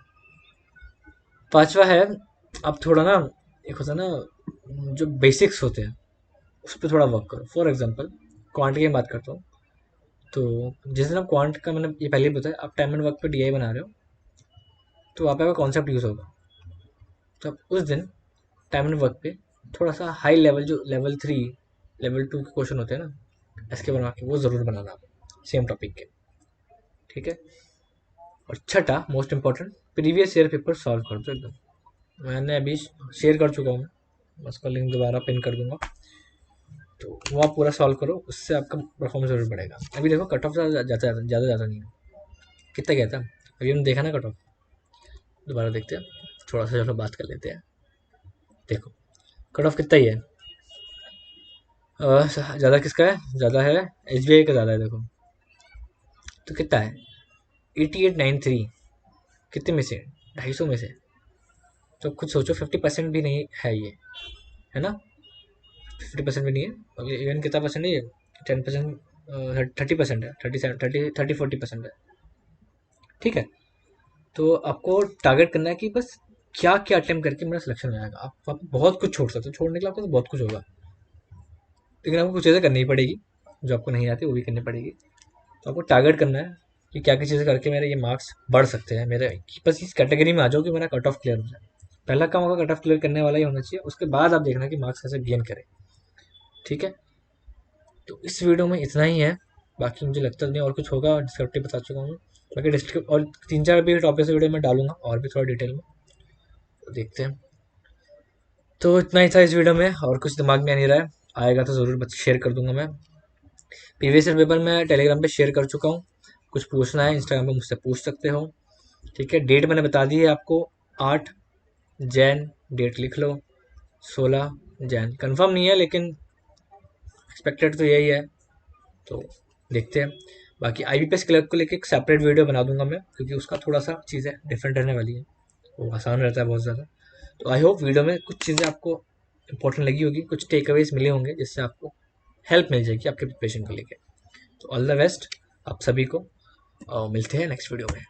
पांचवा है, आप थोड़ा ना, एक होता है ना जो बेसिक्स होते हैं उस पर थोड़ा वर्क करो। फॉर एग्जांपल क्वांट की बात करता हूँ, तो जिस दिन आप क्वांट का, मैंने ये पहले ही बताया, आप टाइम एंड वर्क पे डीआई बना रहे हो तो वहाँ पे आपका कॉन्सेप्ट यूज़ होगा। तो आप उस दिन टाइम एंड वर्क पे थोड़ा सा हाई लेवल, जो लेवल 3 लेवल 2 के क्वेश्चन होते हैं ना इसके बना के, वो ज़रूर बनाना आप सेम टॉपिक के। ठीक है, और छठा most important, previous year paper solve कर दो एकदम। मैंने अभी शेयर कर चुका हूँ, मैं उसका लिंक दोबारा पिन कर दूंगा, तो वो आप पूरा सॉल्व करो, उससे आपका परफॉर्मेंस जरूर बढ़ेगा। अभी देखो कट ऑफ ज़्यादा नहीं है, कितना गया था अभी हमने देखा ना कट ऑफ, दोबारा देखते हैं, थोड़ा सा चलो बात कर लेते हैं। देखो कट ऑफ कितना ही है, ज़्यादा किसका है? ज़्यादा है SBI का, ज़्यादा है देखो। तो कितना है? 8893। कितने में से? 250 में से। तो खुद सोचो, 50% भी नहीं है ये, है ना? 50% भी नहीं है। इवन कितना परसेंट है ये? 10%, 30% है, 40% है। ठीक है। तो आपको टारगेट करना है कि बस क्या क्या अटेम्प्ट करके मेरा सिलेक्शन हो जाएगा। आप बहुत कुछ छोड़ सकते हो, छोड़ने के लिए आपको तो बहुत कुछ होगा, लेकिन आपको कुछ चीज़ें करनी ही पड़ेगी जो आपको नहीं आती, वो भी करनी पड़ेगी। तो आपको टारगेट करना है कि क्या क्या चीज़ें करके मेरे ये मार्क्स बढ़ सकते हैं, मेरे बस इस कैटेगरी में आ जाओ कि मेरा कट ऑफ क्लियर हो जाए। पहला काम होगा कट ऑफ क्लियर करने वाला ही होना चाहिए, उसके बाद आप देखना कि मार्क्स कैसे गेन करें। ठीक है। तो इस वीडियो में इतना ही है, बाकी मुझे लगता नहीं और कुछ होगा, डिस्क्रिप्टिव बता चुका हूँ। बाकी डिस्क्रिप और 3-4 भी टॉपिक से वीडियो में डालूंगा और भी थोड़ा डिटेल में, तो देखते हैं। तो इतना ही था इस वीडियो में, और कुछ दिमाग में आ नहीं रहा है, आएगा तो ज़रूर शेयर कर दूंगा मैं। प्रीवियस ईयर पेपर मैं टेलीग्राम पे शेयर कर चुका हूँ, कुछ पूछना है इंस्टाग्राम पे मुझसे पूछ सकते हो। ठीक है। डेट मैंने बता दी है आपको, 8 जैन, डेट लिख लो। 16 जैन कंफर्म नहीं है, लेकिन एक्सपेक्टेड तो यही है, तो देखते हैं। बाकी IBPS क्लर्क को लेके एक सेपरेट वीडियो बना दूंगा मैं, क्योंकि उसका थोड़ा सा चीज़ें डिफरेंट रहने वाली है, वो आसान रहता है बहुत ज़्यादा। तो आई होप वीडियो में कुछ चीज़ें आपको इंपॉर्टेंट लगी होगी, कुछ टेक अवेज मिले होंगे जिससे आपको हेल्प मिल जाएगी आपके प्रिपरेशन को लेके। तो ऑल द बेस्ट आप सभी को, और मिलते हैं नेक्स्ट वीडियो में।